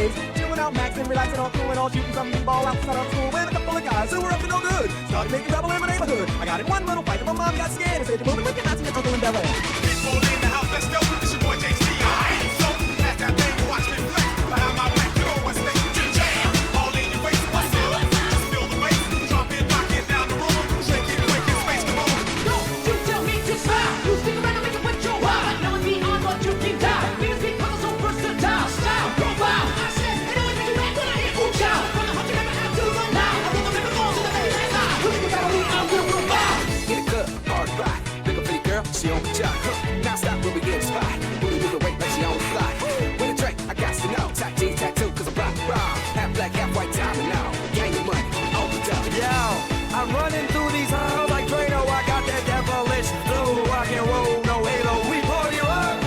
days. Chilling out, maxing, relaxing, all cool and all shooting some b-ball outside of school. And a couple of guys who were up to no good started making trouble in my neighborhood. I got in one little fight and my mom got scared and said, "You're moving wicked, not to your uncle in Bel Air." People in the house, let's go. It's your boy JC. So, pass that thing and watch me flex. Behind my back, you know what's next. Jam, all in your face. What's up? Just feel the bass. Drop it, knock it down the road. Shake it, quick and space, come on. Don't you tell me to stop. You stick around and make it with your wild. Knowing beyond what you can die. Because people are so versatile. Style, profile. I said, it always makes you act when I hear ooh child. From the heart you never have to run now. I will never go to the very last eye. Who's the battle we I will provide. Get a good hard ride. Pick a pretty girl, she on the job. Now stop when we get spot. Booty move away like she on the fly. With a drink, I got to know. Top jeans, tattoo, cause I'm rock, raw. Half black, half white, diamond now. Gang of money, all the time. Yo, I'm running through these halls like Drano. I got that devilish flow, rock and roll, no halo. We party up.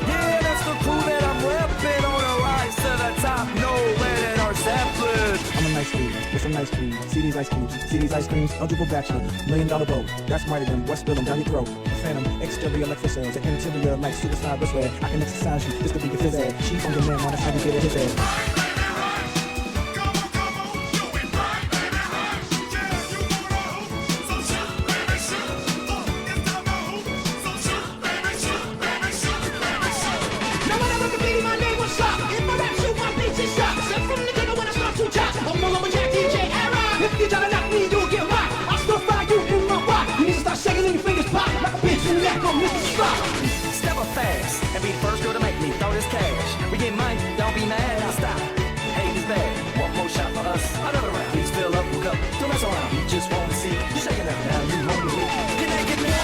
Yeah, that's the crew that I'm repping on the rise to the top. No lead in our Zeppelin. I'm a nice dude with some nice cream. See these ice cubes, see these ice creams. Eligible bachelor, $1 million boat. That's mighty them. West spill them down your throat. The phantom, exterior like for sales. An interior like suicide wristwear. I can exercise you. This could be your phys ed. She's on your man, wanna have you get it his head. No one ever competed, my name was Slop. If my rap shoot, my beats is shot. Step from the ghetto when I start to chop. I'm all over Jack DJ era. If you try to knock me, you'll get rocked. I'll still fire you in my rock. You need to start shaking and your fingers pop. Like a bitch in the neck on Mr. Strop. Step up fast and be the first girl to make me throw this cash. We get money, don't be mad, I'll stop. Hate is bad, one more shot for us. Another round, please fill up your cup. Don't mess around, you just want to see. You shaking up now, you home with me. Get naked now.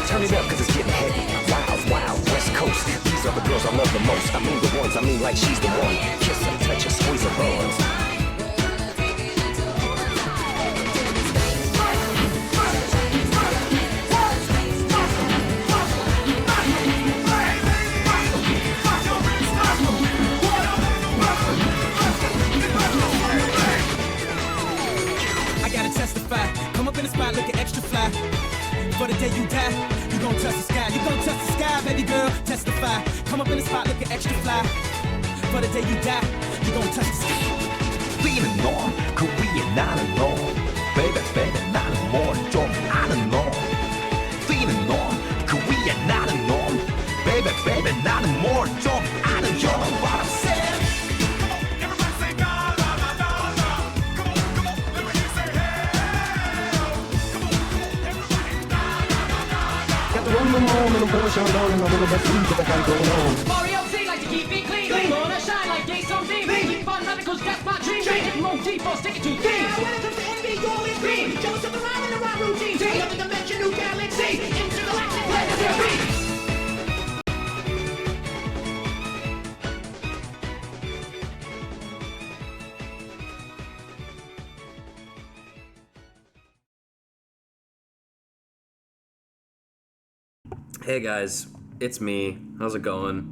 Turn it up cause it's getting heavy. Wild, wild, West Coast. These are the girls I love the most. I mean the ones, I mean like she's the one. Kiss her, touch her, squeeze her buns. I gotta testify. Come up in the spot looking extra fly. For the day you die, you gon' touch the sky. You gon' touch the sky, baby girl. Testify. Come up in the spot looking extra fly. For the day you die, you gon' touch the sky. Feeling on, Korea not alone. Baby, baby, not alone. 좀 아는 놈. Feeling on, Korea not alone. Baby, baby, not more. 좀 아는 You know what I'm saying? Mario Z like to keep it clean. Gonna shine like day some D. Keep on running cause that's my dream. Get more deep or stick it to things. When it comes to NBA, you're always green. Just up around in the right routine. Another dimension, new galaxy. Intergalactic planetary. Hey guys, it's me. How's it going?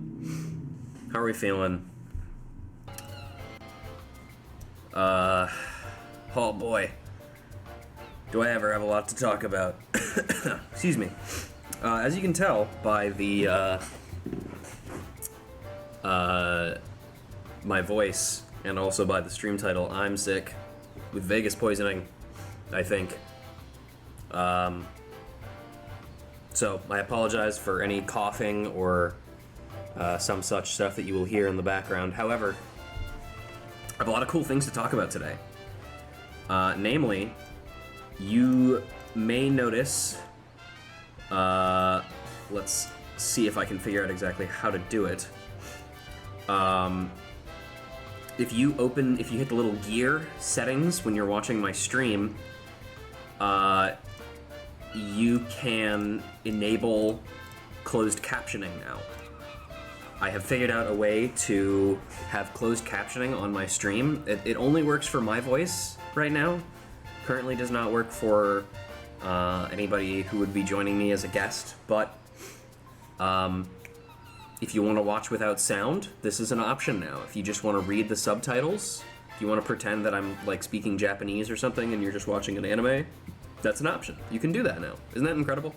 How are we feeling? Oh boy. Do I ever have a lot to talk about? Excuse me. As you can tell by the, my voice, and also by the stream title, I'm sick with Vegas poisoning, I think. So I apologize for any coughing or some such stuff that you will hear in the background. However, I have a lot of cool things to talk about today. Namely, you may notice, let's see if I can figure out exactly how to do it. If you hit the little gear settings when you're watching my stream, you can enable closed captioning now. I have figured out a way to have closed captioning on my stream. It only works for my voice right now, currently does not work for anybody who would be joining me as a guest, but if you want to watch without sound, this is an option now. If you just want to read the subtitles, if you want to pretend that I'm like speaking Japanese or something and you're just watching an anime, that's an option. You can do that now. Isn't that incredible?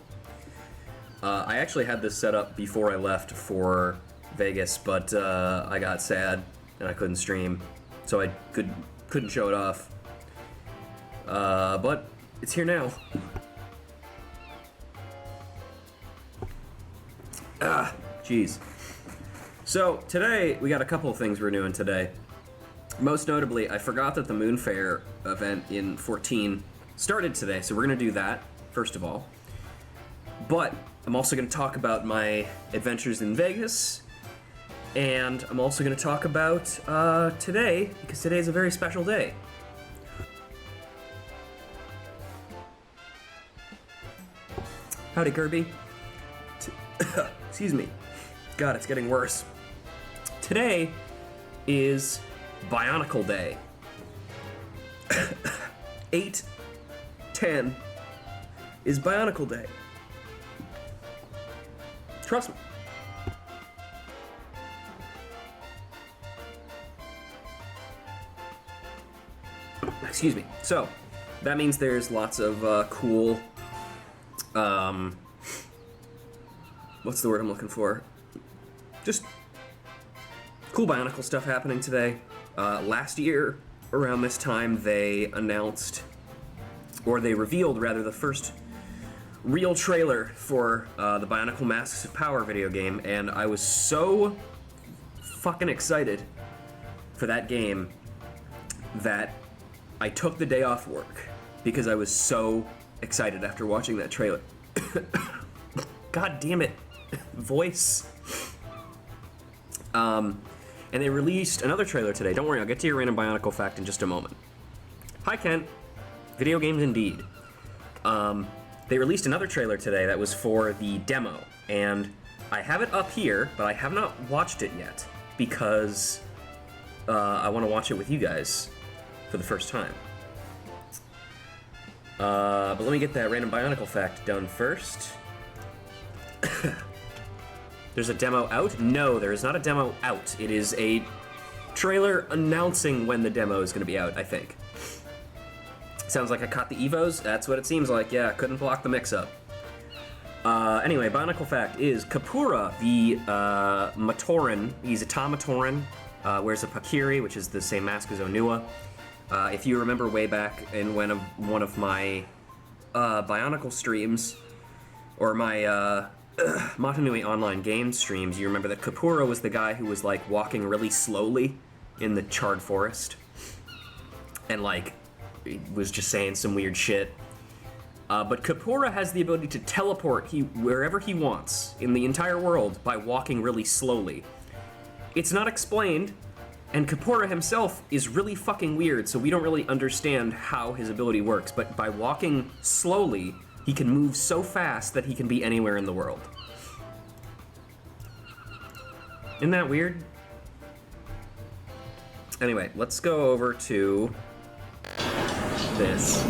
I actually had this set up before I left for Vegas, but I got sad and I couldn't stream, so I couldn't show it off. But it's here now. Jeez. So today we got a couple of things we're doing today. Most notably, I forgot that the Moon Fair event in 14 started today, so we're gonna do that first of all. But I'm also gonna talk about my adventures in Vegas, and I'm also gonna talk about today, because today is a very special day. Howdy, Kirby. Excuse me. God, it's getting worse. Today is Bionicle Day. 8/10 is Bionicle Day. Trust me. Excuse me. So, that means there's lots of cool, what's the word I'm looking for? Just cool Bionicle stuff happening today. Last year, around this time, they announced, or they revealed rather, the first real trailer for the Bionicle Masks of Power video game, and I was so fucking excited for that game that I took the day off work because I was so excited after watching that trailer. God damn it. Voice. And they released another trailer today. Don't worry, I'll get to your random Bionicle fact in just a moment. Hi, Kent. Video games indeed. They released another trailer today that was for the demo, and I have it up here, but I have not watched it yet because I want to watch it with you guys for the first time. But let me get that random Bionicle fact done first. There's a demo out? No, there is not a demo out. It is a trailer announcing when the demo is going to be out, I think. Sounds like I caught the Evos? That's what it seems like. Yeah, couldn't block the mix-up. Anyway, Bionicle fact is Kapura, the Matoran, he's a Tamatoran, wears a Pakiri, which is the same mask as Onua. If you remember way back in one of my Bionicle streams, or my Matanui Online Games streams, you remember that Kapura was the guy who was like walking really slowly in the charred forest, and like he was just saying some weird shit. But Kapura has the ability to teleport wherever he wants in the entire world by walking really slowly. It's not explained, and Kapura himself is really fucking weird, so we don't really understand how his ability works, but by walking slowly, he can move so fast that he can be anywhere in the world. Isn't that weird? Anyway, let's go over to this.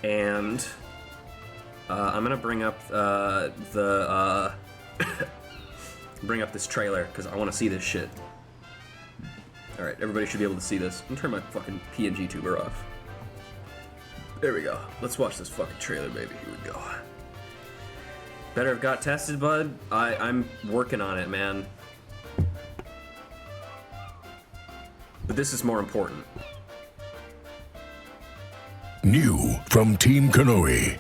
And I'm gonna bring up bring up this trailer because I want to see this shit. All right, everybody should be able to see this. I'm gonna turn my fucking PNG tuber off. There we go. Let's watch this fucking trailer, baby. Here we go. Better have got tested, bud. I'm working on it, man. But this is more important. New from Team Konoe.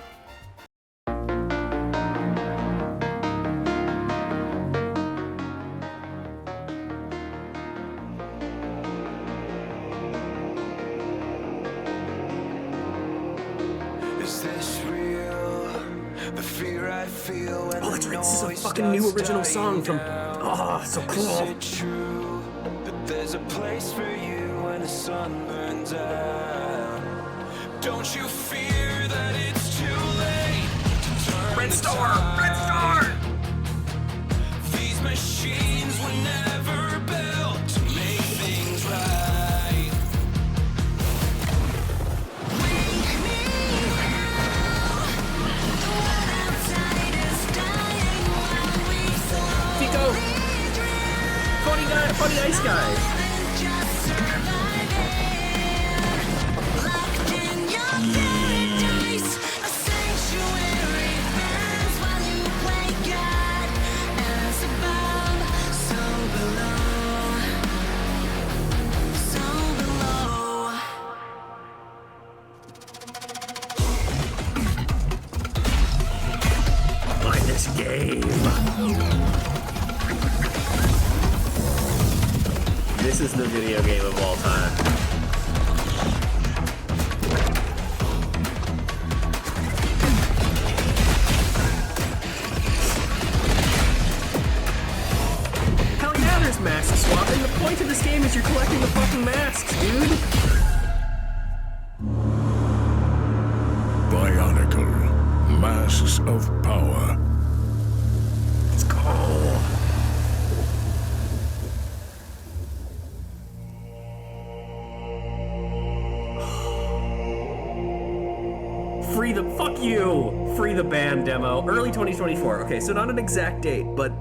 Is this real? The fear I feel when Oh, that's right. This is a fucking new original song from. Oh, so cool. Is it true that there's a place for you when the sun burns out? Don't you fear that it's too late to turn Red the Star! tide? Red Star! These machines were never built to make things right. the ice guy. Like this game. This is the video game of all time. Hell yeah, there's mask swapping. The point of this game is you're collecting the fucking masks, dude. Bionicle, masks of power. Let's go. Free the fuck you. Free the band demo. Early 2024. Okay, so not an exact date, but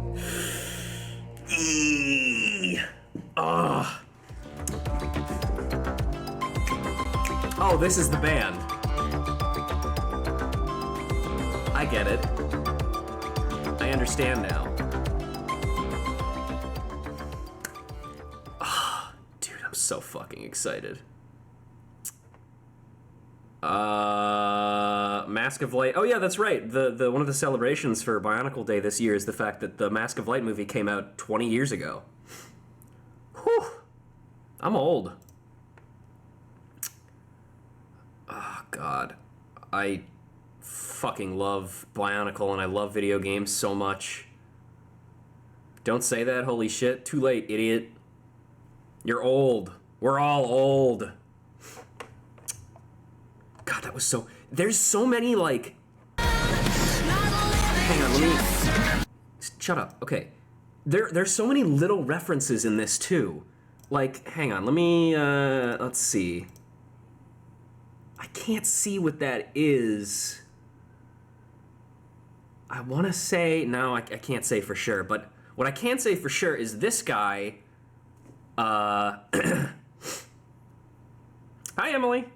Oh, this is the band. I get it. I understand now. Dude, I'm so fucking excited. Mask of Light. Oh yeah, that's right. The one of the celebrations for Bionicle Day this year is the fact that the Mask of Light movie came out 20 years ago. Whew. I'm old. Oh god. I fucking love Bionicle and I love video games so much. Don't say that, holy shit. Too late, idiot. You're old. We're all old. God, that was so... There's so many, like... Hang on, let me... Shut up. Okay. There's so many little references in this, too. Like, hang on, let me, let's see. I can't see what that is. I want to say... No, I can't say for sure, but what I can say for sure is this guy... Hi, Emily.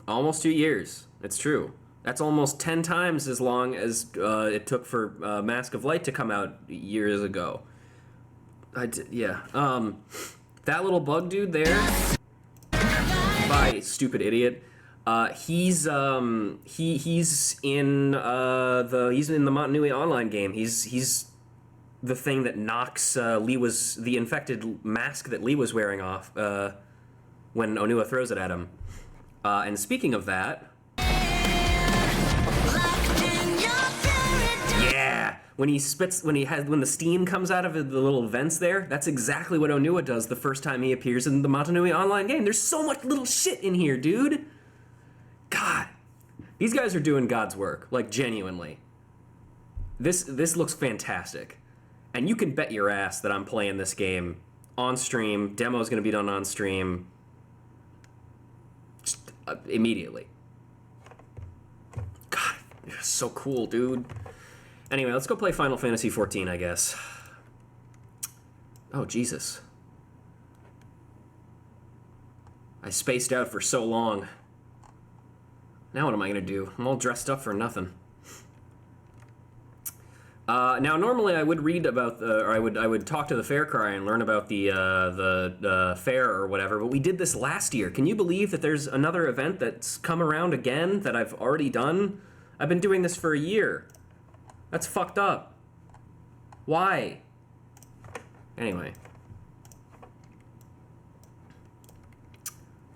Almost 2 years. It's true. That's almost 10 times as long as it took for Mask of Light to come out years ago. Yeah. That little bug dude there, by stupid idiot. He's in the Montanui online game. He's the thing that knocks the infected mask that Lee was wearing off when Onua throws it at him. And speaking of that, yeah, when the steam comes out of the little vents there, that's exactly what Onua does the first time he appears in the Montanui online game. There's so much little shit in here, dude. God, these guys are doing God's work, like genuinely. This looks fantastic, and you can bet your ass that I'm playing this game on stream. Demo's gonna be done on stream. Immediately. God, you're so cool, dude. Anyway, let's go play Final Fantasy XIV, I guess. Oh, Jesus. I spaced out for so long. Now what am I gonna do? I'm all dressed up for nothing. Now, normally I would read about or I would talk to the fair cry and learn about the fair or whatever, but we did this last year. Can you believe that there's another event that's come around again that I've already done? I've been doing this for a year. That's fucked up. Why? Anyway.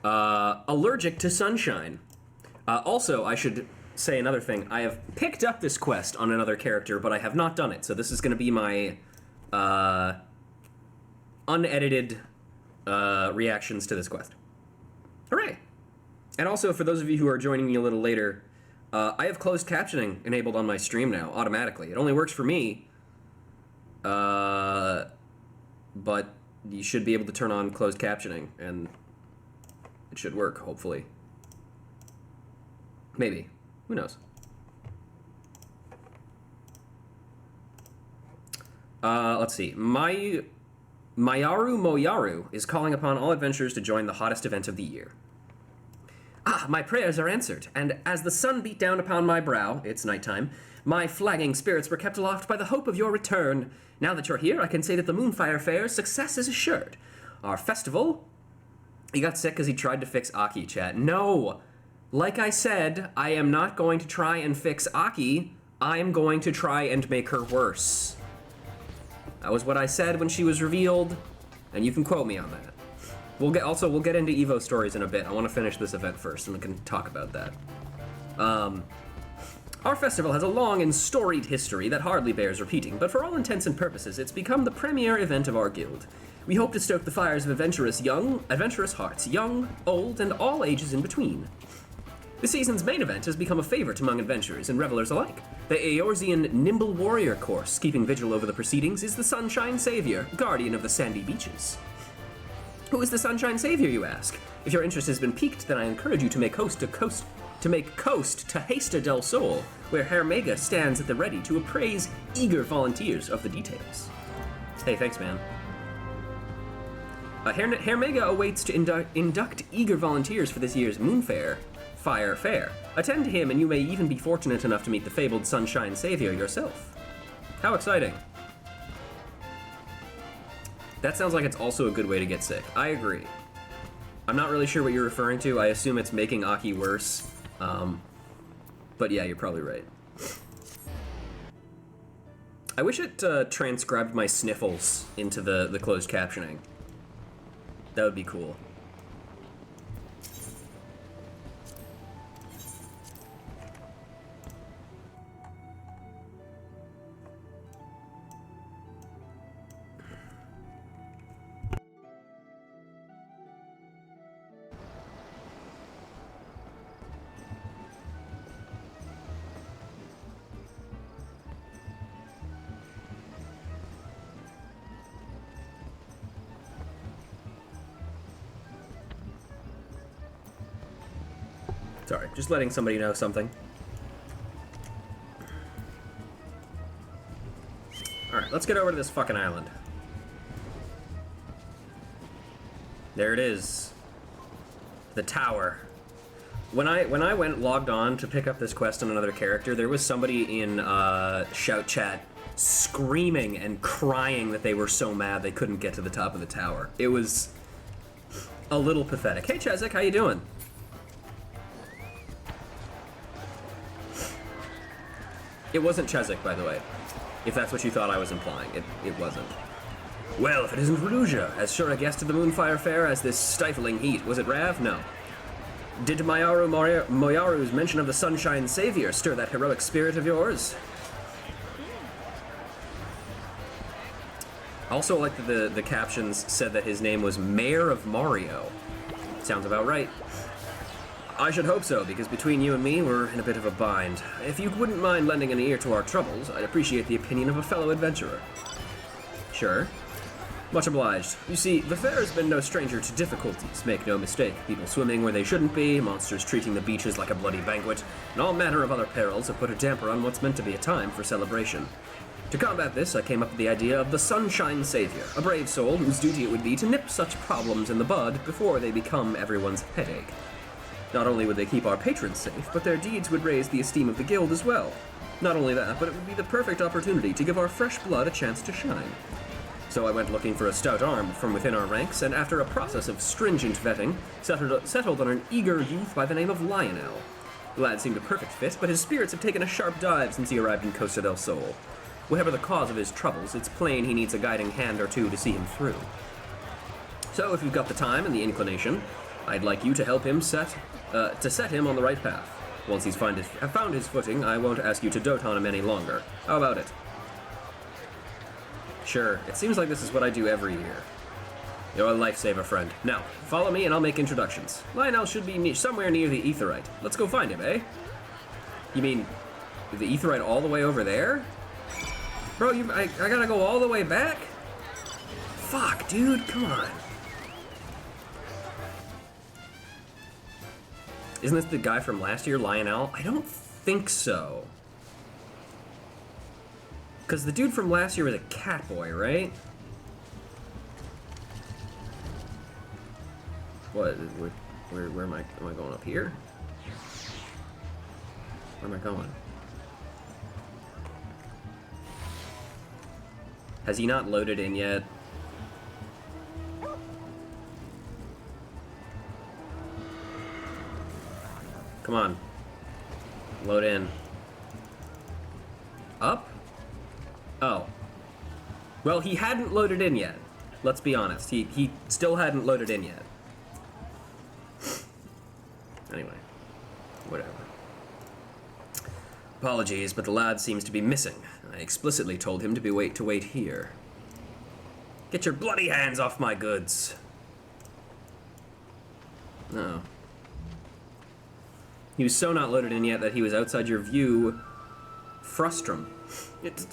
Allergic to sunshine. Also, I should say another thing. I have picked up this quest on another character, but I have not done it. So this is going to be my unedited reactions to this quest. Hooray! And also, for those of you who are joining me a little later, I have closed captioning enabled on my stream now, automatically. It only works for me, but you should be able to turn on closed captioning, and it should work, hopefully. Maybe. Who knows? Let's see. My Mayaru Moyaru is calling upon all adventurers to join the hottest event of the year. Ah, my prayers are answered, and as the sun beat down upon my brow, it's nighttime, my flagging spirits were kept aloft by the hope of your return. Now that you're here, I can say that the Moonfire Fair's success is assured. Our festival... He got sick because he tried to fix Aki, chat. No! Like I said, I am not going to try and fix Aki. I'm going to try and make her worse. That was what I said when she was revealed, and you can quote me on that. We'll get into Evo stories in a bit. I want to finish this event first, and we can talk about that. Our festival has a long and storied history that hardly bears repeating, but for all intents and purposes, it's become the premier event of our guild. We hope to stoke the fires of adventurous hearts, young, old, and all ages in between. The season's main event has become a favorite among adventurers and revelers alike. The Eorzean Nimble Warrior course, keeping vigil over the proceedings, is the Sunshine Savior, guardian of the sandy beaches. Who is the Sunshine Savior, you ask? If your interest has been piqued, then I encourage you to make coast to Hesta del Sol, where Herr Mega stands at the ready to appraise eager volunteers of the details. Hey, thanks, man. Herr Mega awaits to induct eager volunteers for this year's Moonfire Fair. Attend to him, and you may even be fortunate enough to meet the fabled Sunshine Savior yourself. How exciting. That sounds like it's also a good way to get sick. I agree. I'm not really sure what you're referring to. I assume it's making Aki worse. But yeah, you're probably right. I wish it transcribed my sniffles into the closed captioning. That would be cool. Sorry, just letting somebody know something. Alright, let's get over to this fucking island. There it is. The tower. When I logged on to pick up this quest on another character, there was somebody in shout chat screaming and crying that they were so mad they couldn't get to the top of the tower. It was a little pathetic. Hey Chezek, how you doing? It wasn't Chezek, by the way. If that's what you thought I was implying, it wasn't. Well, if it isn't Rouja, as sure a guest of the Moonfire Fair as this stifling heat. Was it Rav? No. Did Moyaru's mention of the Sunshine Savior stir that heroic spirit of yours? Also, like the captions said that his name was Mayor of Mario. Sounds about right. I should hope so, because between you and me, we're in a bit of a bind. If you wouldn't mind lending an ear to our troubles, I'd appreciate the opinion of a fellow adventurer. Sure. Much obliged. You see, the fair has been no stranger to difficulties, make no mistake. People swimming where they shouldn't be, monsters treating the beaches like a bloody banquet, and all manner of other perils have put a damper on what's meant to be a time for celebration. To combat this, I came up with the idea of the Sunshine Savior, a brave soul whose duty it would be to nip such problems in the bud before they become everyone's headache. Not only would they keep our patrons safe, but their deeds would raise the esteem of the guild as well. Not only that, but it would be the perfect opportunity to give our fresh blood a chance to shine. So I went looking for a stout arm from within our ranks, and after a process of stringent vetting, settled on an eager youth by the name of Lionel. The lad seemed a perfect fit, but his spirits have taken a sharp dive since he arrived in Costa del Sol. Whatever the cause of his troubles, it's plain he needs a guiding hand or two to see him through. So if you've got the time and the inclination, I'd like you to help him set him on the right path. Once he's found his footing, I won't ask you to dote on him any longer. How about it? Sure, it seems like this is what I do every year. You're a lifesaver, friend. Now, follow me and I'll make introductions. Lionel should be somewhere near the Aetheryte. Let's go find him, eh? You mean, the Aetheryte all the way over there? Bro, I gotta go all the way back? Fuck, dude, come on. Isn't this the guy from last year, Lionel? I don't think so. Because the dude from last year was a cat boy, right? What? Where am I? Am I going up here? Where am I going? Has he not loaded in yet? Come on. Load in. Up? Oh. Well, he hadn't loaded in yet. Let's be honest. He still hadn't loaded in yet. Anyway. Whatever. Apologies, but the lad seems to be missing. I explicitly told him to wait here. Get your bloody hands off my goods. No. He was so not loaded in yet that he was outside your view. Frustrum.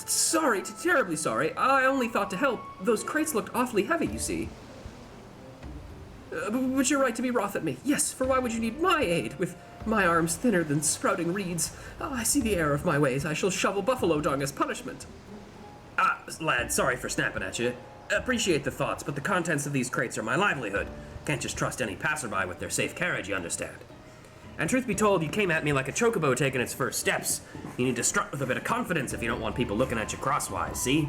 Sorry, terribly sorry. I only thought to help. Those crates looked awfully heavy, you see. But you're right to be wroth at me. Yes, for why would you need my aid? With my arms thinner than sprouting reeds. I see the error of my ways. I shall shovel buffalo dung as punishment. Lad, sorry for snapping at you. Appreciate the thoughts, but the contents of these crates are my livelihood. Can't just trust any passerby with their safe carriage, you understand. And truth be told, you came at me like a chocobo taking its first steps. You need to strut with a bit of confidence if you don't want people looking at you crosswise, see?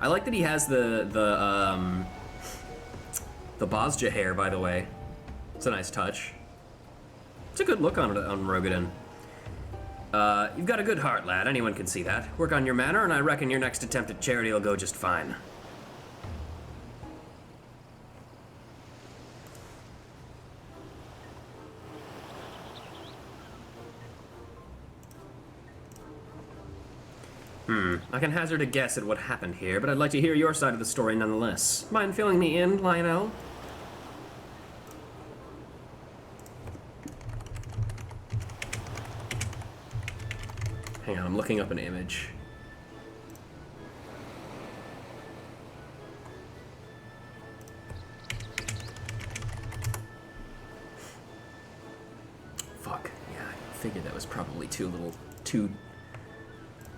I like that he has the Bozja hair, by the way. It's a nice touch. It's a good look on Rogadin. You've got a good heart, lad. Anyone can see that. Work on your manner, and I reckon your next attempt at charity will go just fine. I can hazard a guess at what happened here, but I'd like to hear your side of the story nonetheless. Mind filling me in, Lionel? Hang on, I'm looking up an image. Fuck. Yeah, I figured that was probably too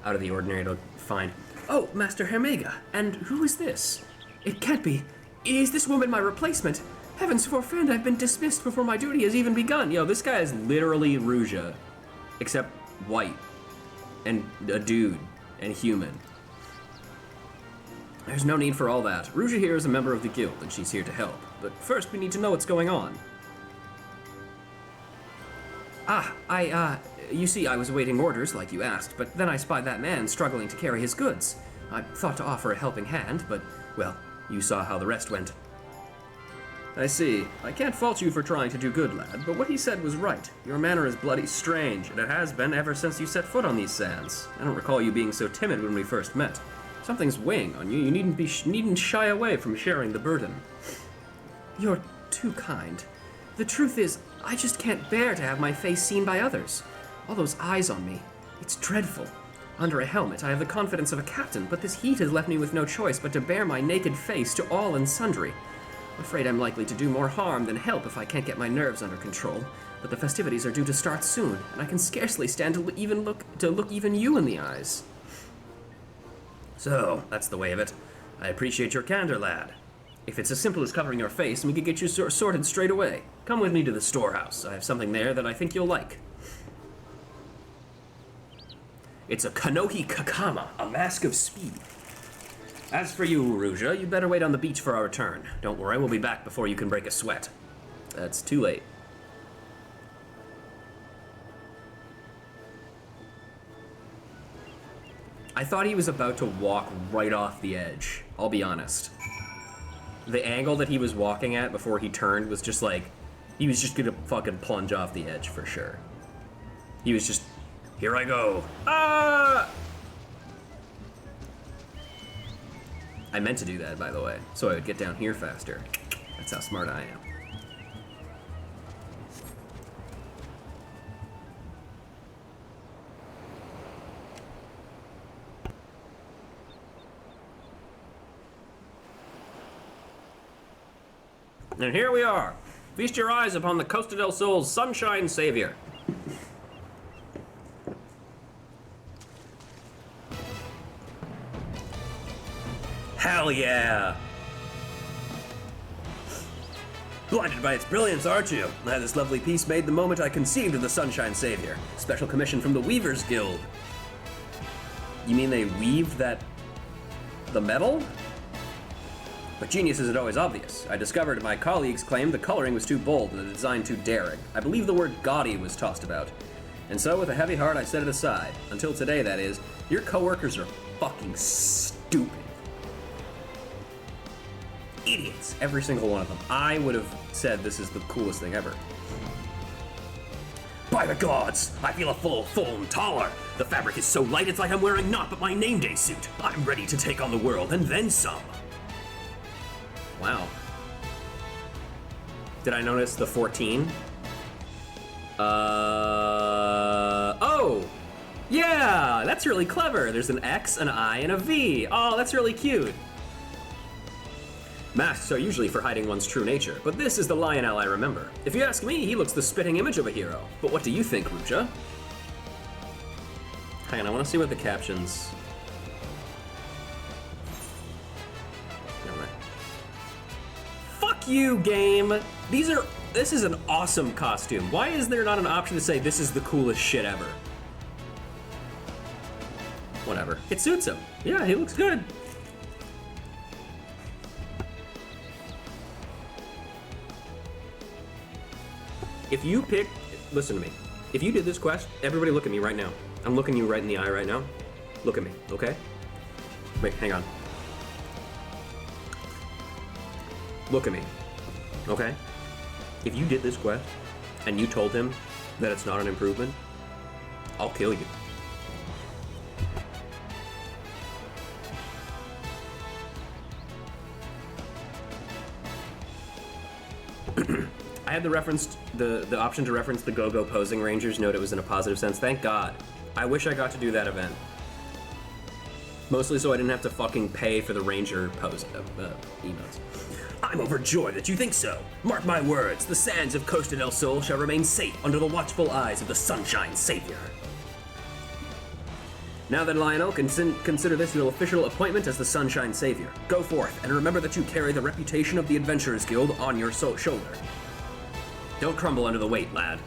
out of the ordinary to find. Oh, Master Hermega, and who is this? It can't be. Is this woman my replacement? Heavens forfend, I've been dismissed before my duty has even begun. Yo, this guy is literally Ruja, except white, and a dude, and human. There's no need for all that. Ruja here is a member of the guild, and she's here to help. But first, we need to know what's going on. You see, I was awaiting orders, like you asked, but then I spied that man struggling to carry his goods. I thought to offer a helping hand, but, well, you saw how the rest went. I see. I can't fault you for trying to do good, lad, but what he said was right. Your manner is bloody strange, and it has been ever since you set foot on these sands. I don't recall you being so timid when we first met. Something's weighing on you. You needn't shy away from sharing the burden. You're too kind. The truth is, I just can't bear to have my face seen by others. All those eyes on me. It's dreadful. Under a helmet, I have the confidence of a captain, but this heat has left me with no choice but to bare my naked face to all and sundry. I'm afraid I'm likely to do more harm than help if I can't get my nerves under control. But the festivities are due to start soon, and I can scarcely stand to look even you in the eyes. So, that's the way of it. I appreciate your candor, lad. If it's as simple as covering your face, we could get you sorted straight away. Come with me to the storehouse. I have something there that I think you'll like. It's a Kanohi Kakama, a mask of speed. As for you, Ruja, you'd better wait on the beach for our return. Don't worry, we'll be back before you can break a sweat. That's too late. I thought he was about to walk right off the edge, I'll be honest. The angle that he was walking at before he turned was just like, he was just gonna fucking plunge off the edge for sure. He was just, here I go. Ah! I meant to do that, by the way, so I would get down here faster. That's how smart I am. And here we are. Feast your eyes upon the Costa del Sol's sunshine savior. Hell yeah! Blinded by its brilliance, aren't you? I had this lovely piece made the moment I conceived of the Sunshine Savior. Special commission from the Weavers Guild. You mean they weaved the metal? But genius isn't always obvious. I discovered my colleagues claimed the coloring was too bold and the design too daring. I believe the word gaudy was tossed about. And so, with a heavy heart, I set it aside. Until today, that is. Your coworkers are fucking stupid. Idiots, every single one of them. I would have said this is the coolest thing ever. By the gods, I feel a full taller. The fabric is so light it's like I'm wearing not but my name day suit. I'm ready to take on the world and then some. Wow. Did I notice the 14? Oh! Yeah, that's really clever. There's an X, an I, and a V. Oh, that's really cute. Masks are usually for hiding one's true nature, but this is the Lionel I remember. If you ask me, he looks the spitting image of a hero. But what do you think, Ruja? Hang on, I want to see what the captions... Alright. Fuck you, game! This is an awesome costume. Why is there not an option to say this is the coolest shit ever? Whatever. It suits him. Yeah, he looks good. If you pick, listen to me. If you did this quest, everybody look at me right now. I'm looking you right in the eye right now. Look at me, okay? Wait, hang on. Look at me, okay? If you did this quest and you told him that it's not an improvement, I'll kill you. I had the option to reference the Go-Go posing rangers, note it was in a positive sense. Thank God. I wish I got to do that event. Mostly so I didn't have to fucking pay for the ranger pose emotes. I'm overjoyed that you think so. Mark my words, the sands of Costa del Sol shall remain safe under the watchful eyes of the Sunshine Savior. Now then, Lionel, consider this your official appointment as the Sunshine Savior. Go forth, and remember that you carry the reputation of the Adventurers Guild on your shoulder. Don't crumble under the weight, lad.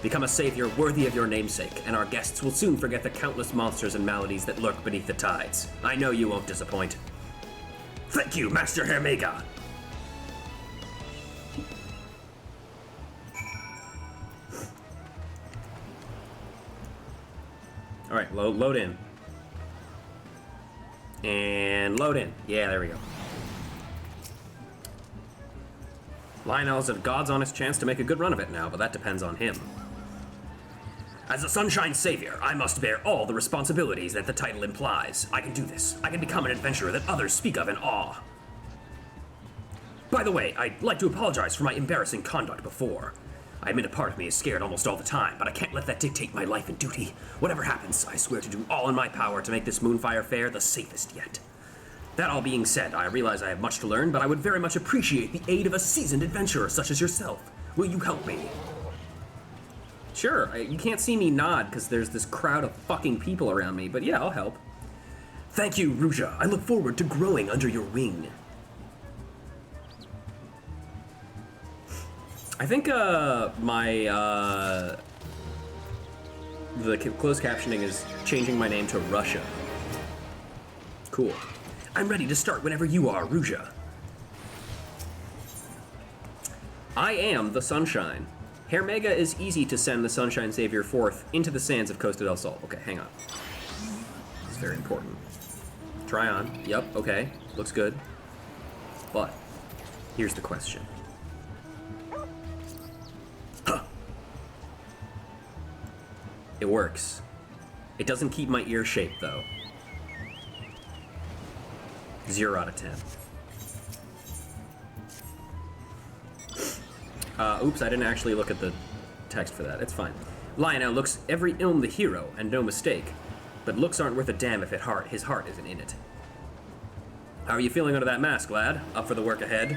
Become a savior worthy of your namesake, and our guests will soon forget the countless monsters and maladies that lurk beneath the tides. I know you won't disappoint. Thank you, Master Hermega! Alright, load in. And load in. Yeah, there we go. Lionel's a God's honest chance to make a good run of it now, but that depends on him. As a Sunshine Savior, I must bear all the responsibilities that the title implies. I can do this. I can become an adventurer that others speak of in awe. By the way, I'd like to apologize for my embarrassing conduct before. I admit a part of me is scared almost all the time, but I can't let that dictate my life and duty. Whatever happens, I swear to do all in my power to make this Moonfire Fair the safest yet. That all being said, I realize I have much to learn, but I would very much appreciate the aid of a seasoned adventurer such as yourself. Will you help me? Sure, you can't see me nod because there's this crowd of fucking people around me, but yeah, I'll help. Thank you, Ruja. I look forward to growing under your wing. I think the closed captioning is changing my name to Russia. Cool. I'm ready to start whenever you are, Ruja. I am the Sunshine. Hermega is easy to send the Sunshine Savior forth into the sands of Costa del Sol. Okay, hang on. It's very important. Try on. Yep, okay. Looks good. But, here's the question. Huh. It works. It doesn't keep my ear shaped, though. 0 out of 10. Oops, I didn't actually look at the text for that. It's fine. Lionel looks every ilm the hero, and no mistake. But looks aren't worth a damn if his heart isn't in it. How are you feeling under that mask, lad? Up for the work ahead?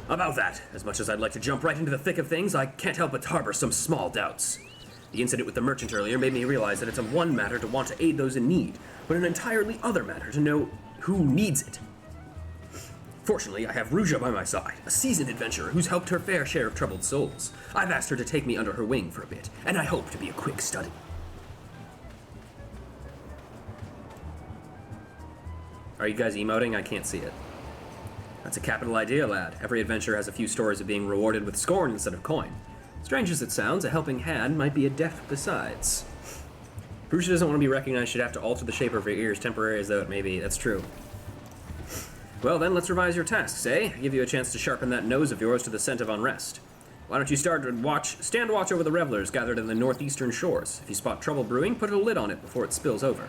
About that, as much as I'd like to jump right into the thick of things, I can't help but harbor some small doubts. The incident with the merchant earlier made me realize that it's a one matter to want to aid those in need, but an entirely other matter to know who needs it. Fortunately, I have Ruja by my side, a seasoned adventurer who's helped her fair share of troubled souls. I've asked her to take me under her wing for a bit, and I hope to be a quick study. Are you guys emoting? I can't see it. That's a capital idea, lad. Every adventurer has a few stories of being rewarded with scorn instead of coin. Strange as it sounds, a helping hand might be a death besides. Ruja doesn't want to be recognized. She'd have to alter the shape of her ears, temporary as though it may be. That's true. Well then, let's revise your tasks, eh? Give you a chance to sharpen that nose of yours to the scent of unrest. Why don't you stand watch over the revelers gathered in the northeastern shores. If you spot trouble brewing, put a lid on it before it spills over.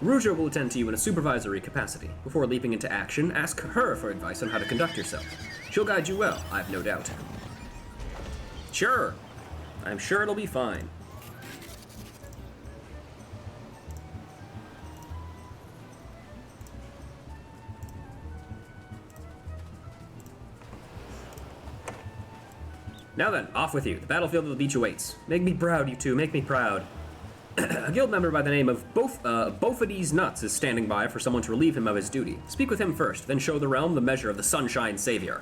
Ruja will attend to you in a supervisory capacity. Before leaping into action, ask her for advice on how to conduct yourself. She'll guide you well, I've no doubt. Sure. I'm sure it'll be fine. Now then, off with you. The battlefield of the beach awaits. Make me proud, you two. Make me proud. A guild member by the name of Bofades Nuts is standing by for someone to relieve him of his duty. Speak with him first, then show the realm the measure of the Sunshine Savior.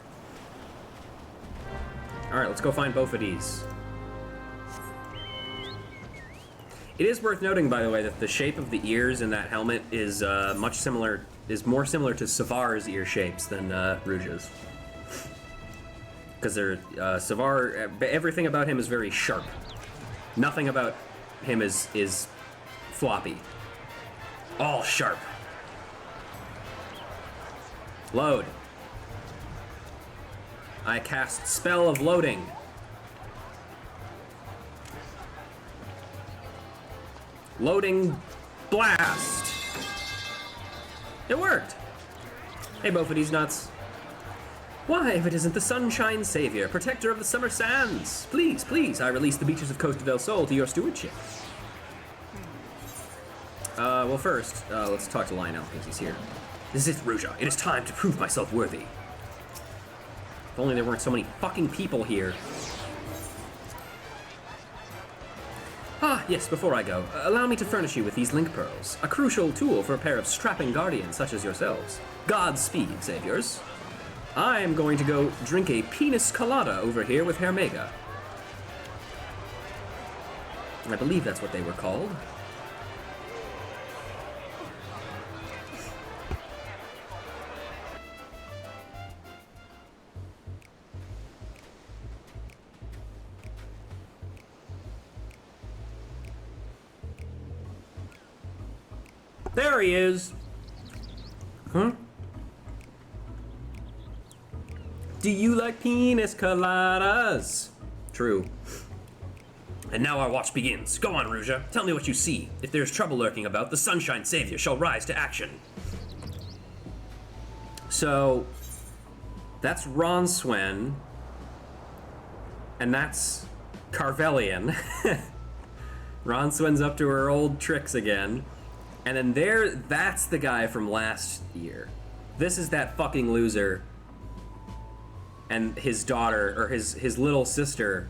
Alright, let's go find Bofades. It is worth noting, by the way, that the shape of the ears in that helmet is more similar to Savar's ear shapes than Ruja's. Because Savar, everything about him is very sharp. Nothing about him is floppy. All sharp. Load. I cast Spell of Loading. Loading Blast. It worked. Hey, Bofades Nuts. Why, if it isn't the Sunshine Savior, protector of the summer sands? Please, please, I release the beaches of Costa del Sol to your stewardship. Well first, let's talk to Lionel, because he's here. This is it, Ruja. It is time to prove myself worthy. If only there weren't so many fucking people here. Ah, yes, before I go, allow me to furnish you with these link pearls, a crucial tool for a pair of strapping guardians such as yourselves. Godspeed, saviors. I'm going to go drink a penis colada over here with Hermega. I believe that's what they were called. There he is. Huh? Do you like penis coladas? True. And now our watch begins. Go on, Ruja. Tell me what you see. If there's trouble lurking about, the Sunshine Savior shall rise to action. So, that's Ronswen. And that's Carvelian. Ronswen's up to her old tricks again. And then that's the guy from last year. This is that fucking loser. And his daughter, or his little sister,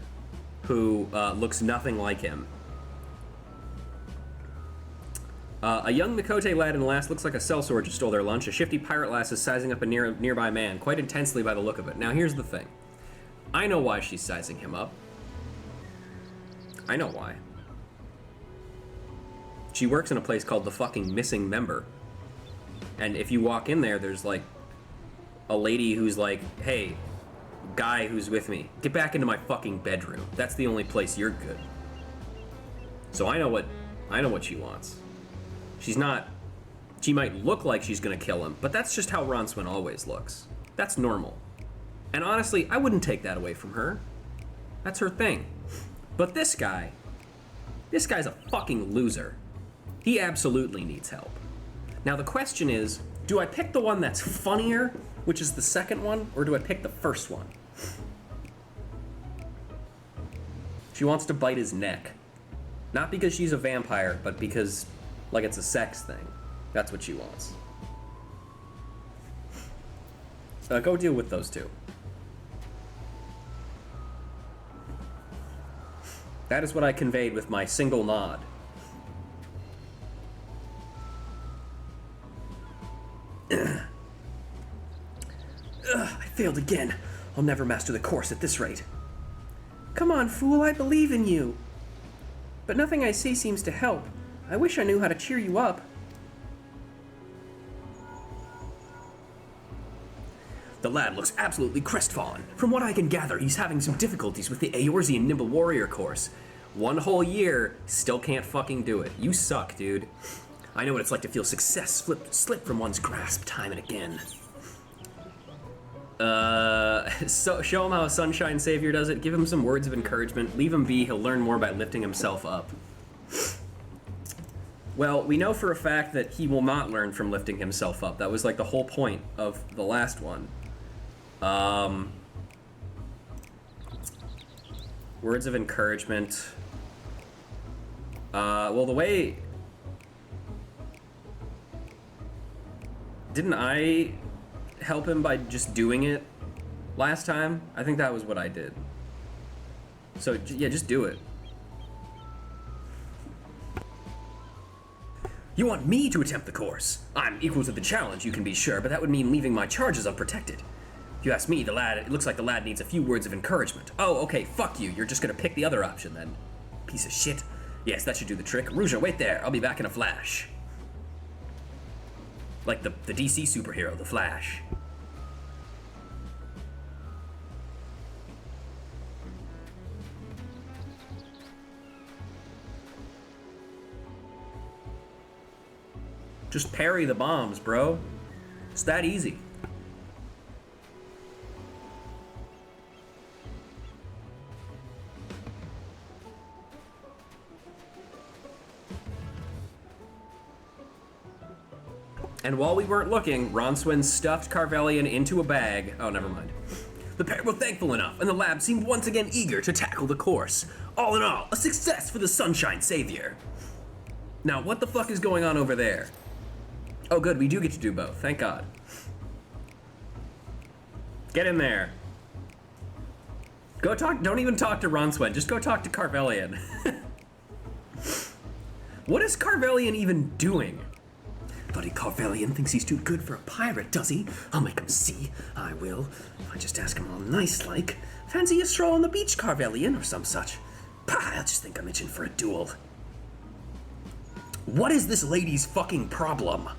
who looks nothing like him. A young Mikote lad in the last looks like a sellsword just stole their lunch. A shifty pirate lass is sizing up a nearby man, quite intensely by the look of it. Now here's the thing. I know why she's sizing him up. I know why. She works in a place called the fucking Missing Member. And if you walk in there, there's like a lady who's like, hey, guy who's with me, get back into my fucking bedroom. That's the only place you're good. So I know what she wants. She might look like she's gonna kill him, but that's just how Ronswen always looks. That's normal. And honestly, I wouldn't take that away from her. That's her thing. But this guy's a fucking loser. He absolutely needs help. Now the question is, do I pick the one that's funnier, which is the second one, or do I pick the first one? She wants to bite his neck. Not because she's a vampire, but because, like, it's a sex thing. That's what she wants. Go deal with those two. That is what I conveyed with my single nod. failed again. I'll never master the course at this rate. Come on, fool, I believe in you. But nothing I say seems to help. I wish I knew how to cheer you up. The lad looks absolutely crestfallen. From what I can gather, he's having some difficulties with the Eorzean Nimble Warrior course. 1 whole year, still can't fucking do it. You suck, dude. I know what it's like to feel success slip from one's grasp time and again. So show him how a Sunshine Savior does it. Give him some words of encouragement. Leave him be. He'll learn more by lifting himself up. Well, we know for a fact that he will not learn from lifting himself up. That was like the whole point of the last one. Words of encouragement. Well, the way... Didn't I help him by just doing it last time? I think that was what I did. So, yeah, just do it. You want me to attempt the course? I'm equal to the challenge, you can be sure, but that would mean leaving my charges unprotected. If you ask me, it looks like the lad needs a few words of encouragement. Oh, okay, fuck you. You're just gonna pick the other option then. Piece of shit. Yes, that should do the trick. Ruja, wait there. I'll be back in a flash. Like the DC superhero, the Flash. Just parry the bombs, bro. It's that easy. And while we weren't looking, Ronswin stuffed Carvelian into a bag. Oh, never mind. The pair were thankful enough, and the lab seemed once again eager to tackle the course. All in all, a success for the Sunshine Savior. Now, what the fuck is going on over there? Oh, good, we do get to do both. Thank God. Get in there. Go talk. Don't even talk to Ronswin. Just go talk to Carvelian. What is Carvelian even doing? Bloody Carvelian thinks he's too good for a pirate, does he? I'll make him see. I will. If I just ask him all nice-like. Fancy a stroll on the beach, Carvelian, or some such. Pah, I'll just think I'm itching for a duel. What is this lady's fucking problem?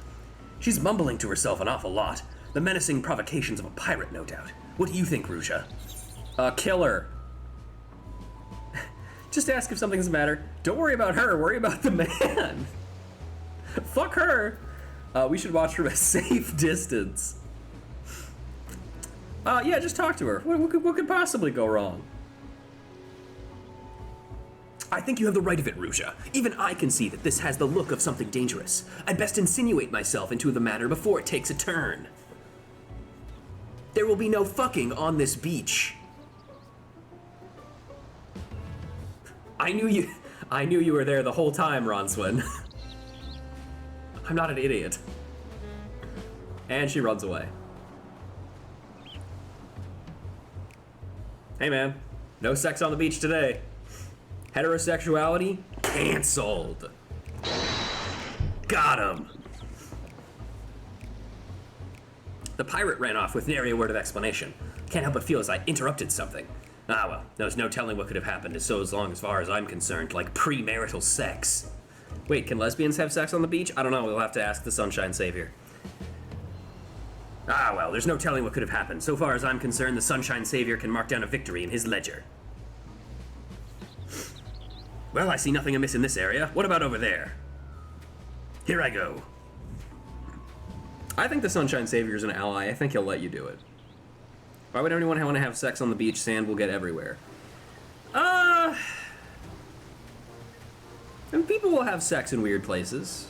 She's mumbling to herself an awful lot. The menacing provocations of a pirate, no doubt. What do you think, Ruja? Kill her. Just ask if something's the matter. Don't worry about her, worry about the man. Fuck her. We should watch from a safe distance. Yeah, just talk to her. What could possibly go wrong? I think you have the right of it, Ruja. Even I can see that this has the look of something dangerous. I'd best insinuate myself into the matter before it takes a turn. There will be no fucking on this beach. I knew you were there the whole time, Ronswin. I'm not an idiot. And she runs away. Hey man, no sex on the beach today. Heterosexuality, canceled. Got him. The pirate ran off with nary a word of explanation. Can't help but feel as I interrupted something. Ah well, there's no telling what could have happened as far as I'm concerned, like premarital sex. Wait, can lesbians have sex on the beach? I don't know, we'll have to ask the Sunshine Savior. Ah well, there's no telling what could have happened. So far as I'm concerned, the Sunshine Savior can mark down a victory in his ledger. Well, I see nothing amiss in this area. What about over there? Here I go. I think the Sunshine Savior is an ally. I think he'll let you do it. Why would anyone want to have sex on the beach? Sand will get everywhere. And people will have sex in weird places.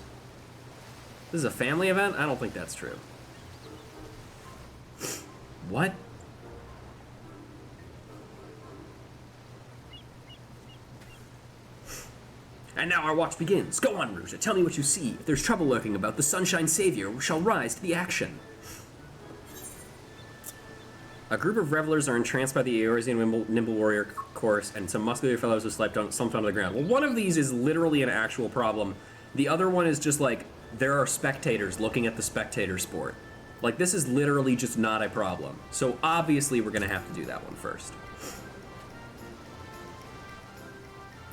This is a family event? I don't think that's true. What? And now our watch begins. Go on, Ruja. Tell me what you see. If there's trouble lurking about, the Sunshine Savior shall rise to the action. A group of revelers are entranced by the Eorzean Nimble Warrior course, and some muscular fellows have slumped onto the ground. Well, one of these is literally an actual problem. The other one is just like, there are spectators looking at the spectator sport. Like, this is literally just not a problem. So obviously we're gonna have to do that one first.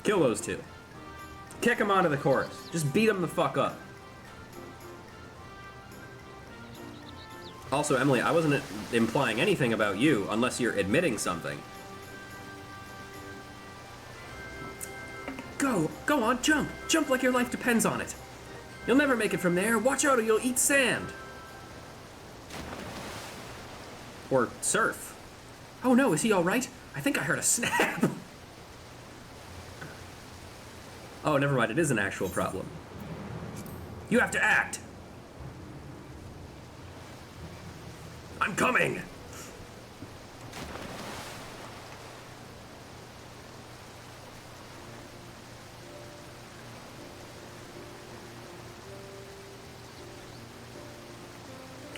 Kill those two. Kick them onto the chorus. Just beat them the fuck up. Also, Emily, I wasn't implying anything about you unless you're admitting something. Go on, jump. Jump like your life depends on it. You'll never make it from there. Watch out or you'll eat sand. Or surf. Oh no, is he all right? I think I heard a snap. Oh, never mind, it is an actual problem. You have to act. I'm coming.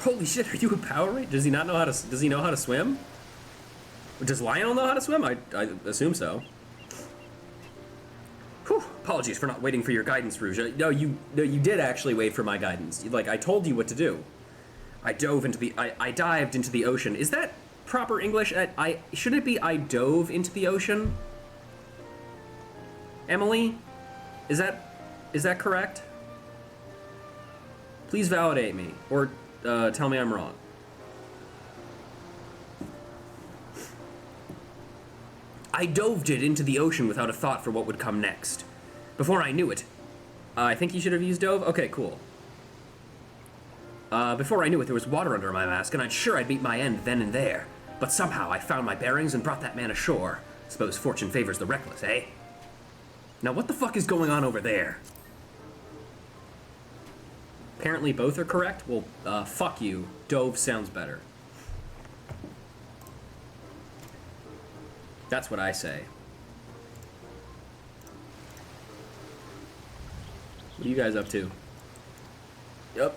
Holy shit, are you a Power Ranger? Does he not know how to, does he know how to swim? Does Lionel know how to swim? I assume so. Whew, apologies for not waiting for your guidance, Ruja. No, you did actually wait for my guidance. Like, I told you what to do. I dived into the ocean. Is that proper English? Shouldn't it be I dove into the ocean? Emily? Is that correct? Please validate me, or tell me I'm wrong. I doved it into the ocean without a thought for what would come next. Before I knew it. I think you should have used dove? Okay, cool. Before I knew it, there was water under my mask, and I'd sure I'd meet my end then and there. But somehow I found my bearings and brought that man ashore. Suppose fortune favors the reckless, eh? Now what the fuck is going on over there? Apparently both are correct? Well, fuck you. Dove sounds better. That's what I say. What are you guys up to? Yup.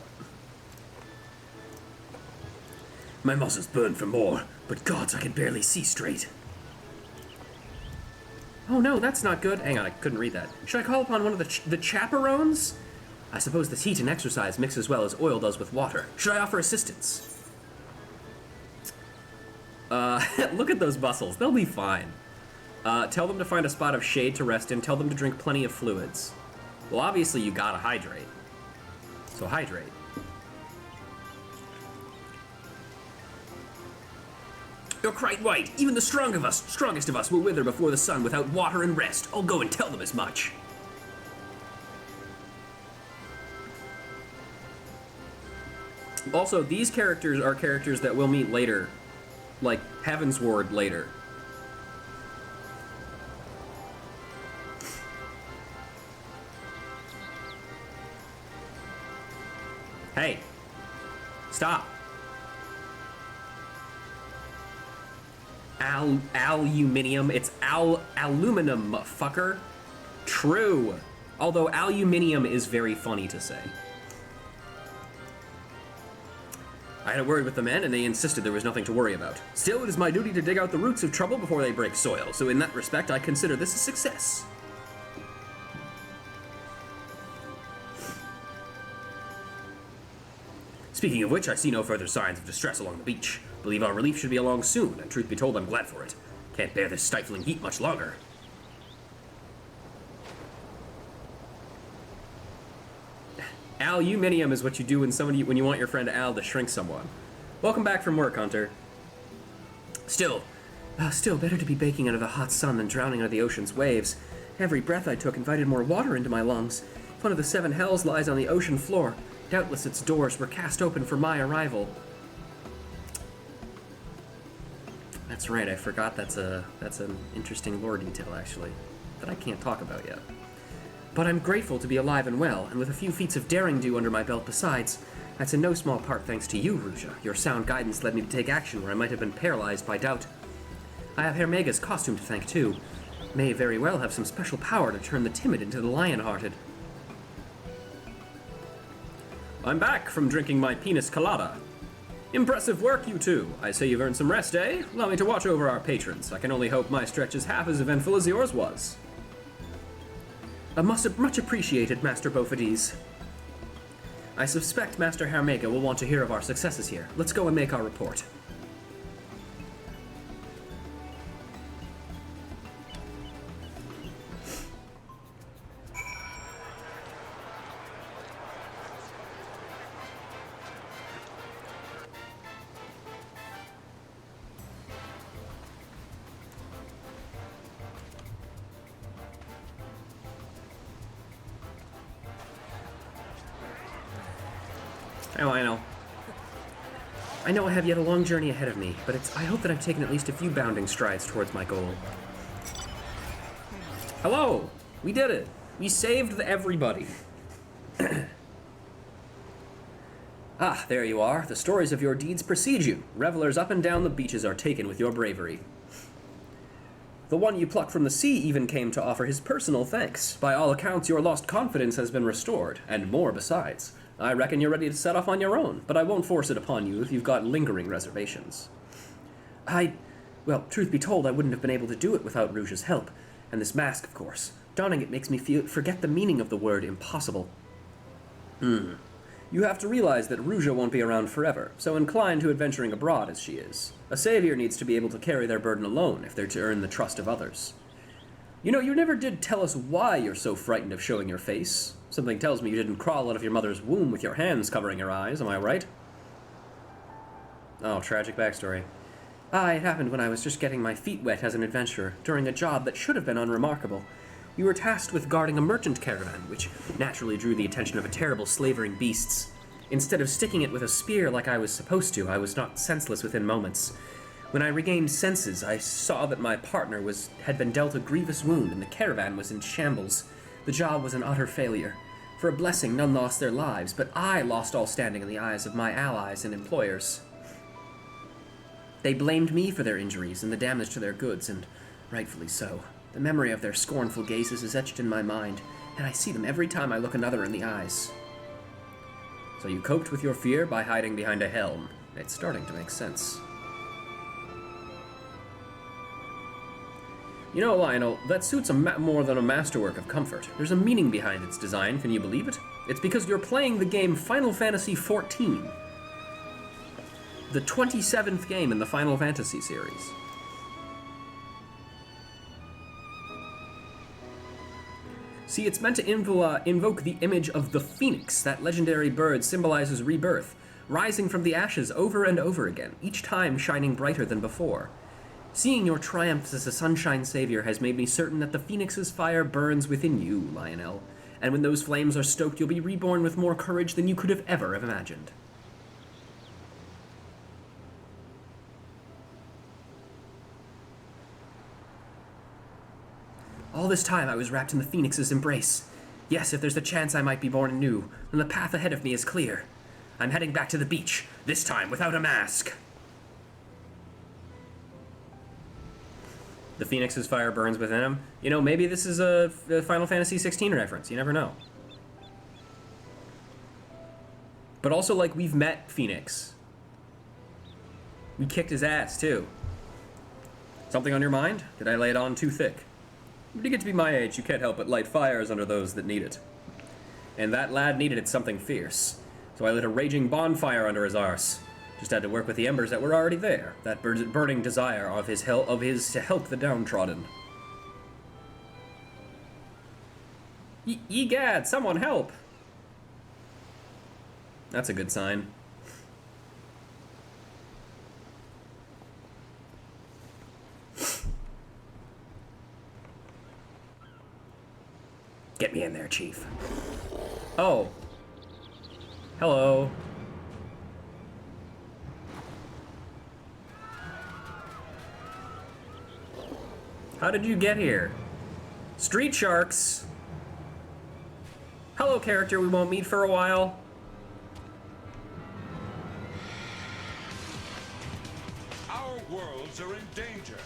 My muscles burn for more, but gods, I can barely see straight. Oh no, that's not good. Hang on, I couldn't read that. Should I call upon one of the chaperones? I suppose this heat and exercise mix as well as oil does with water. Should I offer assistance? Look at those muscles. They'll be fine. Tell them to find a spot of shade to rest in. Tell them to drink plenty of fluids. Well, obviously you gotta hydrate. So hydrate. You're quite right. Even the strongest of us will wither before the sun without water and rest. I'll go and tell them as much. Also, these characters are characters that we'll meet later. Like, Heavensward later. Hey. Stop. Aluminium. It's aluminum, fucker. True. Although aluminium is very funny to say. I had a word with the men, and they insisted there was nothing to worry about. Still, it is my duty to dig out the roots of trouble before they break soil, so in that respect, I consider this a success. Speaking of which, I see no further signs of distress along the beach. Believe our relief should be along soon, and truth be told, I'm glad for it. Can't bear this stifling heat much longer. Aluminium is what you do when you want your friend Al to shrink someone. Welcome back from work, Hunter. Still better to be baking under the hot sun than drowning under the ocean's waves. Every breath I took invited more water into my lungs. One of the 7 hells lies on the ocean floor. Doubtless its doors were cast open for my arrival. That's right, I forgot that's an interesting lore detail, actually, that I can't talk about yet. But I'm grateful to be alive and well, and with a few feats of daring do under my belt besides. That's in no small part thanks to you, Ruja. Your sound guidance led me to take action where I might have been paralyzed by doubt. I have Hermega's costume to thank, too. May very well have some special power to turn the timid into the lion-hearted. I'm back from drinking my penis colada. Impressive work, you two. I say you've earned some rest, eh? Allow me to watch over our patrons. I can only hope my stretch is half as eventful as yours was. Much appreciated, Master Bophades. I suspect Master Hermega will want to hear of our successes here. Let's go and make our report. Oh, I know. I know I have yet a long journey ahead of me, but I hope that I've taken at least a few bounding strides towards my goal. Hello! We did it! We saved everybody. Ah, there you are. The stories of your deeds precede you. Revelers up and down the beaches are taken with your bravery. The one you plucked from the sea even came to offer his personal thanks. By all accounts, your lost confidence has been restored, and more besides. I reckon you're ready to set off on your own, but I won't force it upon you if you've got lingering reservations. Well, truth be told, I wouldn't have been able to do it without Rouge's help. And this mask, of course. Donning it makes me forget the meaning of the word impossible. You have to realize that Rouge won't be around forever, so inclined to adventuring abroad as she is. A savior needs to be able to carry their burden alone if they're to earn the trust of others. You know, you never did tell us why you're so frightened of showing your face. Something tells me you didn't crawl out of your mother's womb with your hands covering your eyes, am I right? Oh, tragic backstory. It happened when I was just getting my feet wet as an adventurer, during a job that should have been unremarkable. We were tasked with guarding a merchant caravan, which naturally drew the attention of a terrible slavering beasts. Instead of sticking it with a spear like I was supposed to, I was knocked senseless within moments. When I regained senses, I saw that my partner had been dealt a grievous wound and the caravan was in shambles. The job was an utter failure. For a blessing, none lost their lives, but I lost all standing in the eyes of my allies and employers. They blamed me for their injuries and the damage to their goods, and rightfully so. The memory of their scornful gazes is etched in my mind, and I see them every time I look another in the eyes. So you coped with your fear by hiding behind a helm. It's starting to make sense. You know, Lionel, that suit's more than a masterwork of comfort. There's a meaning behind its design, can you believe it? It's because you're playing the game Final Fantasy XIV. The 27th game in the Final Fantasy series. See, it's meant to invoke the image of the phoenix. That legendary bird symbolizes rebirth, rising from the ashes over and over again, each time shining brighter than before. Seeing your triumphs as a sunshine savior has made me certain that the phoenix's fire burns within you, Lionel, and when those flames are stoked, you'll be reborn with more courage than you could have ever imagined. All this time I was wrapped in the phoenix's embrace. Yes, if there's a chance I might be born anew, then the path ahead of me is clear. I'm heading back to the beach, this time without a mask. The phoenix's fire burns within him. You know, maybe this is a Final Fantasy XVI reference. You never know. But also, like, we've met Phoenix. We kicked his ass, too. Something on your mind? Did I lay it on too thick? When you get to be my age, you can't help but light fires under those that need it. And that lad needed it something fierce. So I lit a raging bonfire under his arse. Just had to work with the embers that were already there. That burning desire of his to help the downtrodden. Egad, someone help! That's a good sign. Get me in there, Chief. Oh. Hello. How did you get here? Street sharks! Hello, character we won't meet for a while. Our worlds are in danger.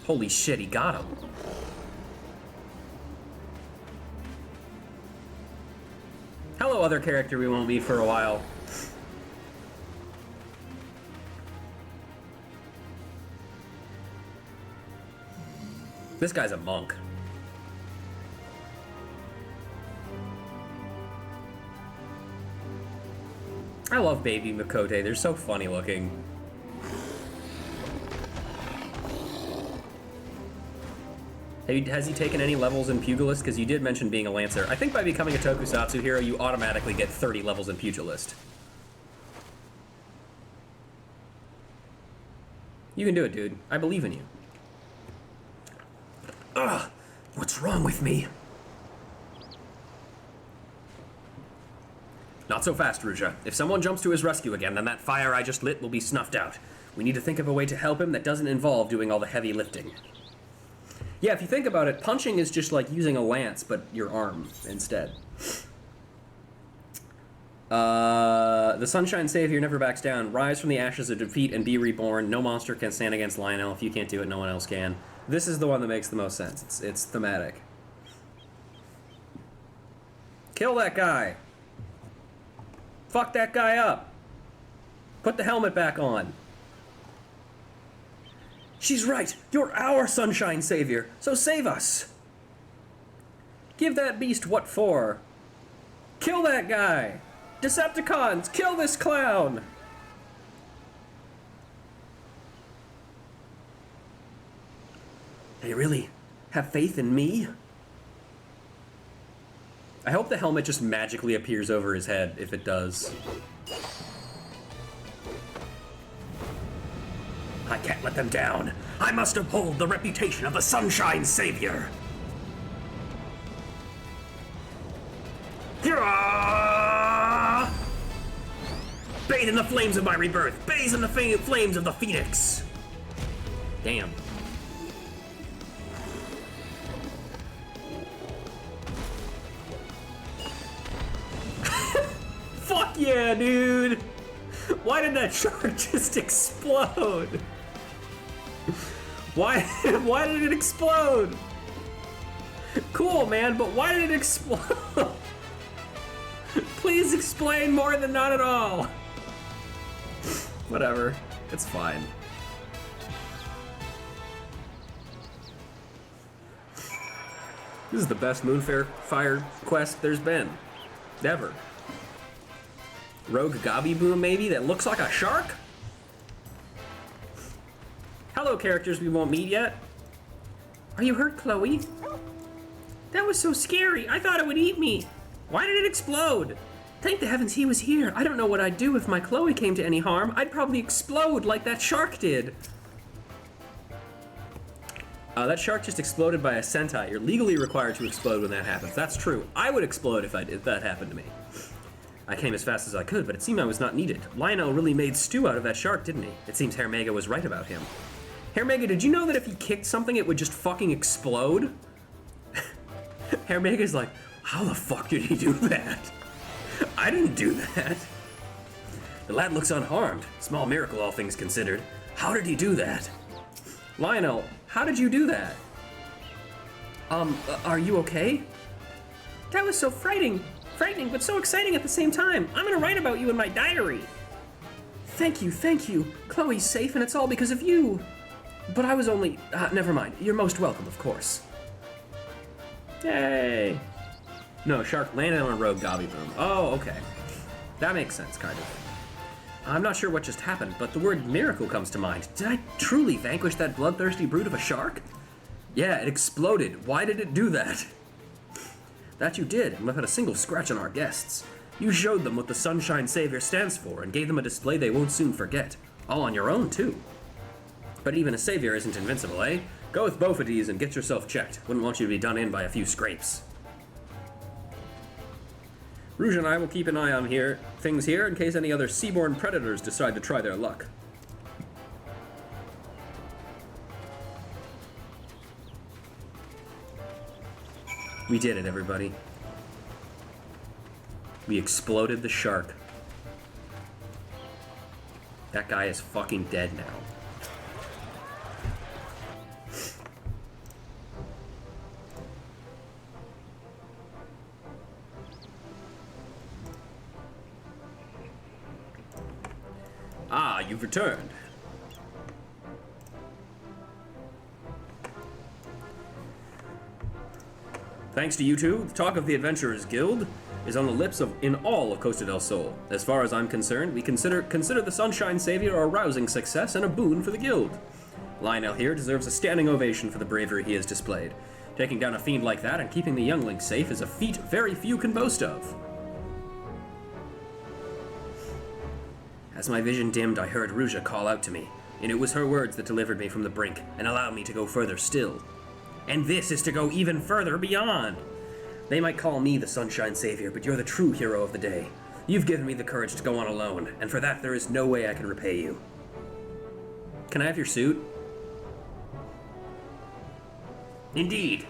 Holy shit, he got him. Hello, other character we won't meet for a while. This guy's a monk. I love baby Makote. They're so funny looking. Has he taken any levels in Pugilist? Because you did mention being a Lancer. I think by becoming a Tokusatsu hero, you automatically get 30 levels in Pugilist. You can do it, dude. I believe in you. Ugh! What's wrong with me? Not so fast, Ruja. If someone jumps to his rescue again, then that fire I just lit will be snuffed out. We need to think of a way to help him that doesn't involve doing all the heavy lifting. Yeah, if you think about it, punching is just like using a lance, but your arm instead. The Sunshine Savior never backs down. Rise from the ashes of defeat and be reborn. No monster can stand against Lionel. If you can't do it, no one else can. This is the one that makes the most sense. It's thematic. Kill that guy. Fuck that guy up. Put the helmet back on. She's right. You're our Sunshine Savior, so save us. Give that beast what for. Kill that guy. Decepticons, kill this clown. They really have faith in me? I hope the helmet just magically appears over his head, if it does. I can't let them down. I must uphold the reputation of the Sunshine Savior. Hurrah! Bathe in the flames of my rebirth. Bathe in the flames of the Phoenix. Damn. Fuck yeah, dude! Why did that shark just explode? Why did it explode? Cool, man, but why did it explode? Please explain more than not at all. Whatever, it's fine. This is the best Moonfire quest there's been. Ever. Rogue Gobby Boom, maybe, that looks like a shark? Hello, characters we won't meet yet. Are you hurt, Chloe? That was so scary. I thought it would eat me. Why did it explode? Thank the heavens he was here. I don't know what I'd do if my Chloe came to any harm. I'd probably explode like that shark did. That shark just exploded by a Sentai. You're legally required to explode when that happens. That's true. I would explode if that happened to me. I came as fast as I could, but it seemed I was not needed. Lionel really made stew out of that shark, didn't he? It seems Herr Mega was right about him. Herr Mega, did you know that if he kicked something, it would just fucking explode? Herr Mega's like, how the fuck did he do that? I didn't do that. The lad looks unharmed. Small miracle, all things considered. How did he do that? Lionel, how did you do that? Are you okay? That was so frightening, but so exciting at the same time. I'm gonna write about you in my diary. Thank you. Chloe's safe and it's all because of you. But I was only, never mind. You're most welcome, of course. Yay. No, shark landed on a rogue Gobby Boom. Oh, okay. That makes sense, kind of. I'm not sure what just happened, but the word miracle comes to mind. Did I truly vanquish that bloodthirsty brute of a shark? Yeah, it exploded. Why did it do that? That you did, and without a single scratch on our guests. You showed them what the Sunshine Savior stands for and gave them a display they won't soon forget. All on your own, too. But even a savior isn't invincible, eh? Go with Bophades and get yourself checked. Wouldn't want you to be done in by a few scrapes. Rouge and I will keep an eye on things here in case any other seaborne predators decide to try their luck. We did it, everybody. We exploded the shark. That guy is fucking dead now. Ah, you've returned. Thanks to you two, the talk of the Adventurers Guild is on the lips of in all of Costa del Sol. As far as I'm concerned, we consider the Sunshine Savior a rousing success and a boon for the guild. Lionel here deserves a standing ovation for the bravery he has displayed. Taking down a fiend like that and keeping the youngling safe is a feat very few can boast of. As my vision dimmed, I heard Ruja call out to me, and it was her words that delivered me from the brink and allowed me to go further still. And this is to go even further beyond. They might call me the Sunshine Savior, but you're the true hero of the day. You've given me the courage to go on alone, and for that there is no way I can repay you. Can I have your suit? Indeed.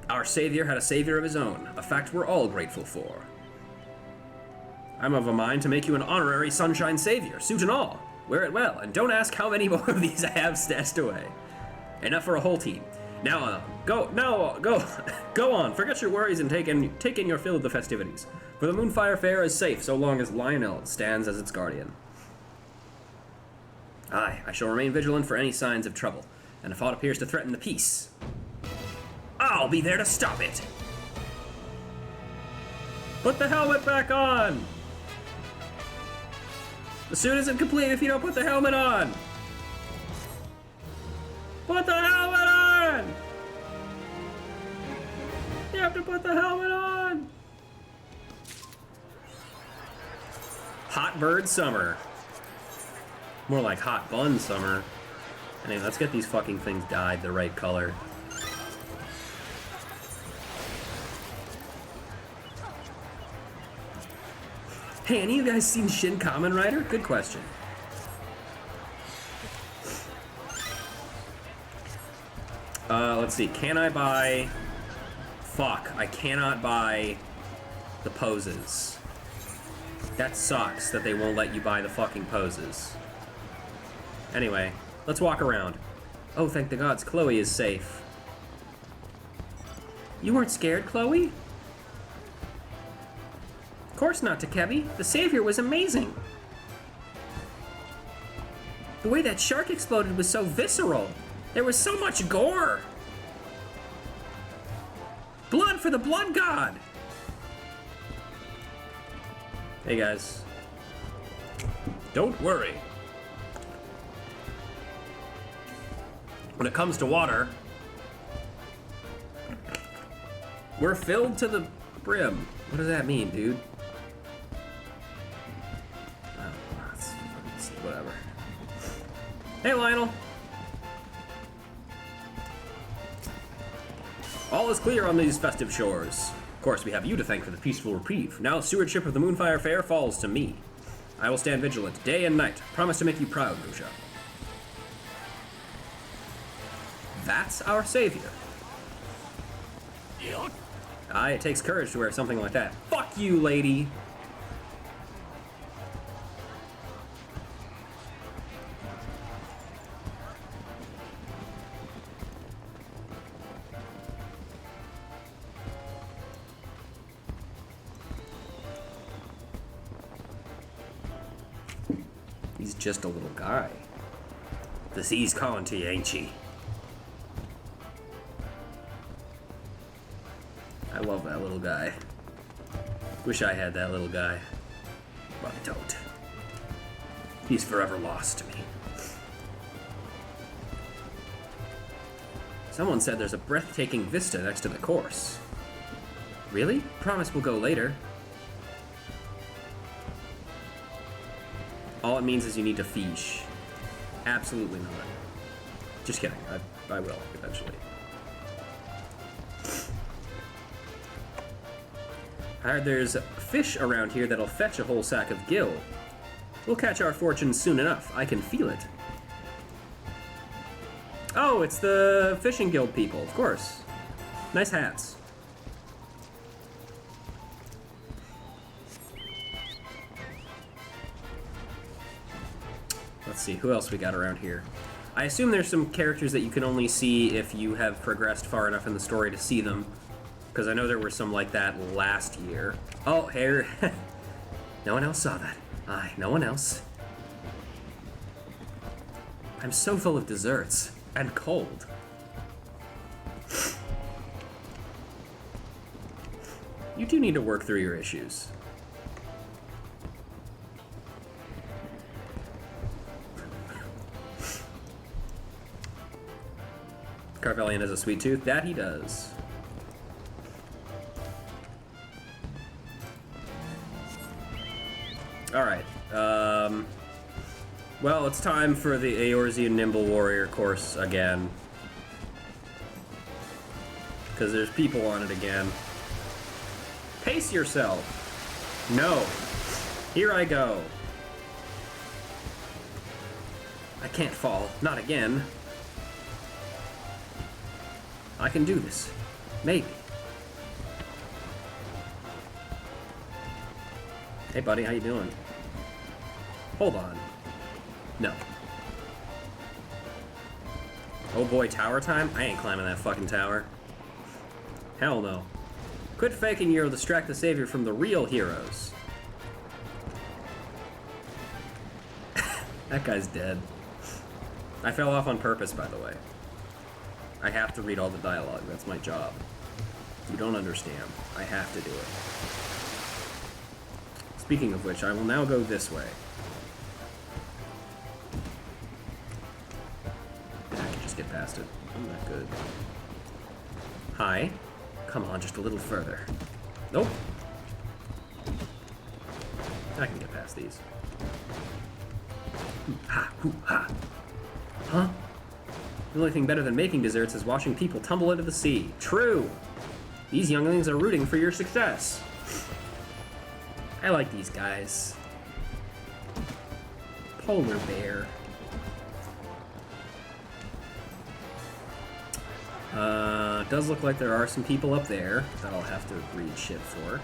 Our savior had a savior of his own, a fact we're all grateful for. I'm of a mind to make you an honorary Sunshine Savior, suit and all. Wear it well, and don't ask how many more of these I have stashed away. Enough for a whole team. Now, go on, forget your worries and take in your fill of the festivities. For the Moonfire Fair is safe so long as Lionel stands as its guardian. Aye, I shall remain vigilant for any signs of trouble, and if aught appears to threaten the peace, I'll be there to stop it! Put the helmet back on! The suit isn't complete if you don't put the helmet on! Put the helmet on! You have to put the helmet on! Hot bird summer. More like hot bun summer. Anyway, let's get these fucking things dyed the right color. Hey, any of you guys seen Shin Kamen Rider? Good question. Let's see. Can I buy... Fuck. I cannot buy the poses. That sucks that they won't let you buy the fucking poses. Anyway, let's walk around. Oh, thank the gods, Chloe is safe. You weren't scared, Chloe? Of course not, Takebi. The savior was amazing. The way that shark exploded was so visceral. There was so much gore. Blood for the blood god. Hey guys. Don't worry. When it comes to water, we're filled to the brim. What does that mean, dude? It's whatever. Hey, Lionel. All is clear on these festive shores. Of course, we have you to thank for the peaceful reprieve. Now stewardship of the Moonfire Fair falls to me. I will stand vigilant day and night. Promise to make you proud, Rusha. That's our savior. Aye, it takes courage to wear something like that. Fuck you, lady! He's just a little guy. The sea's calling to you, ain't she? I love that little guy. Wish I had that little guy. But I don't. He's forever lost to me. Someone said there's a breathtaking vista next to the course. Really? Promise we'll go later. All it means is you need to fish. Absolutely not. Just kidding. I will, eventually. I heard there's fish around here that'll fetch a whole sack of gill. We'll catch our fortunes soon enough. I can feel it. Oh, it's the fishing guild people, of course. Nice hats. Let's see, who else we got around here? I assume there's some characters that you can only see if you have progressed far enough in the story to see them. Because I know there were some like that last year. Oh, here. No one else saw that. Aye, no one else. I'm so full of desserts. And cold. You do need to work through your issues. Carvelian has a sweet tooth. That he does. Alright. Well, it's time for the Eorzean Nimble Warrior course again. Because there's people on it again. Pace yourself. No. Here I go. I can't fall. Not again. I can do this. Maybe. Hey, buddy, how you doing? Hold on. No. Oh boy, tower time? I ain't climbing that fucking tower. Hell no. Quit faking you'll distract the savior from the real heroes. That guy's dead. I fell off on purpose, by the way. I have to read all the dialogue. That's my job. You don't understand. I have to do it. Speaking of which, I will now go this way. I can just get past it. I'm not good. Hi. Come on, just a little further. Nope. I can get past these. Ha, hoo, ha. Huh? The only thing better than making desserts is watching people tumble into the sea. True! These younglings are rooting for your success. I like these guys. Polar bear. Does look like there are some people up there that I'll have to read shit for.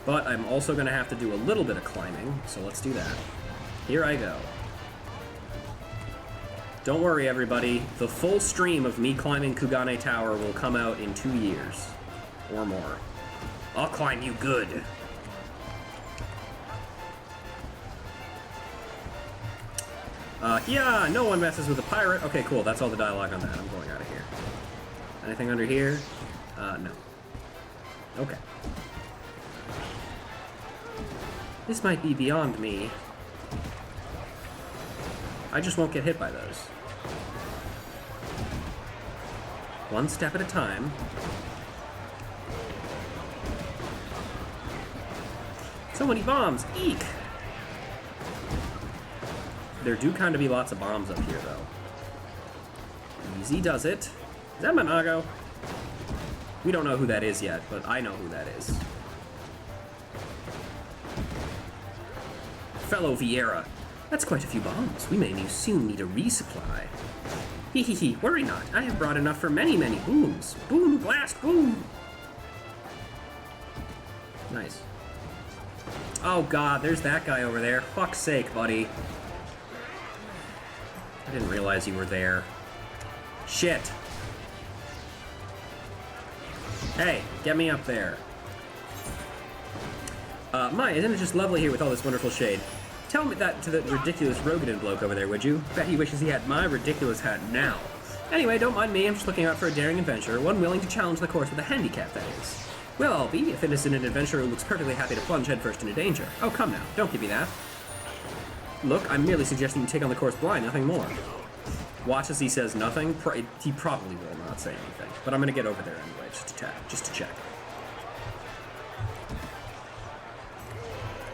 But I'm also going to have to do a little bit of climbing, so let's do that. Here I go. Don't worry, everybody. The full stream of me climbing Kugane Tower will come out in 2 years. Or more. I'll climb you good. Yeah, no one messes with a pirate. Okay, cool. That's all the dialogue on that. I'm going out of here. Anything under here? No. Okay. This might be beyond me. I just won't get hit by those. One step at a time. So many bombs! Eek! There do kind of be lots of bombs up here, though. Easy does it. Is that Monago? We don't know who that is yet, but I know who that is. Fellow Vieira. That's quite a few bombs. We may soon need a resupply. Hee hee hee, worry not. I have brought enough for many, many booms. Boom, blast, boom! Nice. Oh god, there's that guy over there. Fuck's sake, buddy. I didn't realize you were there. Shit. Hey, get me up there. My, isn't it just lovely here with all this wonderful shade? Tell me that to the ridiculous Rogadin bloke over there, would you? Bet he wishes he had my ridiculous hat now. Anyway, don't mind me, I'm just looking out for a daring adventurer, one willing to challenge the course with a handicap, that is. Well, I'll be, if it isn't an adventurer who looks perfectly happy to plunge headfirst into danger. Oh, come now, don't give me that. Look, I'm merely suggesting you take on the course blind, nothing more. Watch as he says nothing. He probably will not say anything, but I'm gonna get over there anyway, just to check.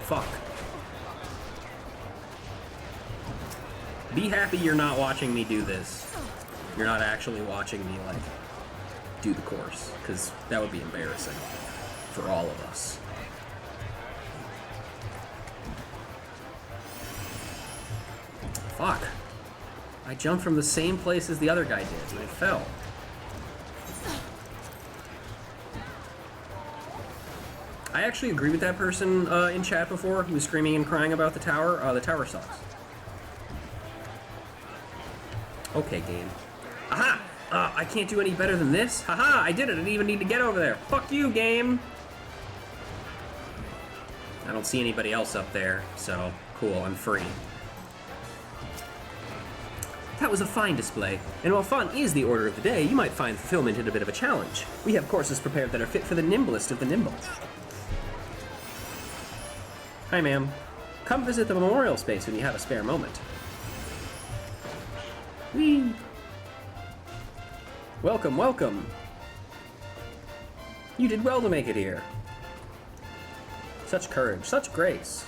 Fuck. Be happy you're not watching me do this. You're not actually watching me, like, do the course, because that would be embarrassing for all of us. Fuck. I jumped from the same place as the other guy did, and I fell. I actually agree with that person in chat before who was screaming and crying about the tower. The tower sucks. Okay, game. Aha! I can't do any better than this. Haha! I did it! I didn't even need to get over there. Fuck you, game! I don't see anybody else up there, so cool, I'm free. That was a fine display, and while fun is the order of the day, you might find fulfillment in a bit of a challenge. We have courses prepared that are fit for the nimblest of the nimble. Hi, ma'am. Come visit the memorial space when you have a spare moment. Whee! Welcome, welcome. You did well to make it here. Such courage, such grace.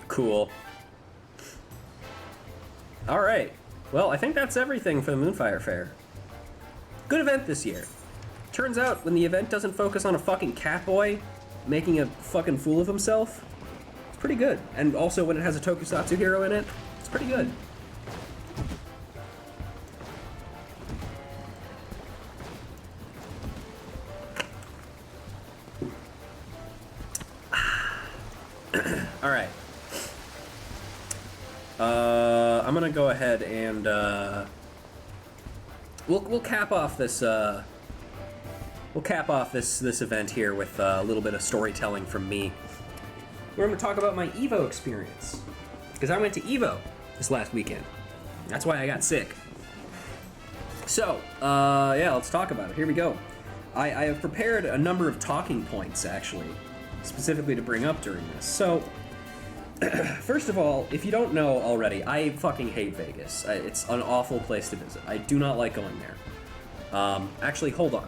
Cool. Alright. Well, I think that's everything for the Moonfire Fair. Good event this year. Turns out, when the event doesn't focus on a fucking catboy making a fucking fool of himself, it's pretty good. And also, when it has a tokusatsu hero in it, it's pretty good. Alright. I'm gonna go ahead and we'll cap off this this event here with a little bit of storytelling from me. We're gonna talk about my EVO experience, because I went to EVO this last weekend. That's why I got sick. So yeah, let's talk about it. Here we go. I have prepared a number of talking points, actually, specifically to bring up during this. So first of all, if you don't know already, I fucking hate Vegas. It's an awful place to visit. I do not like going there. Actually, hold on.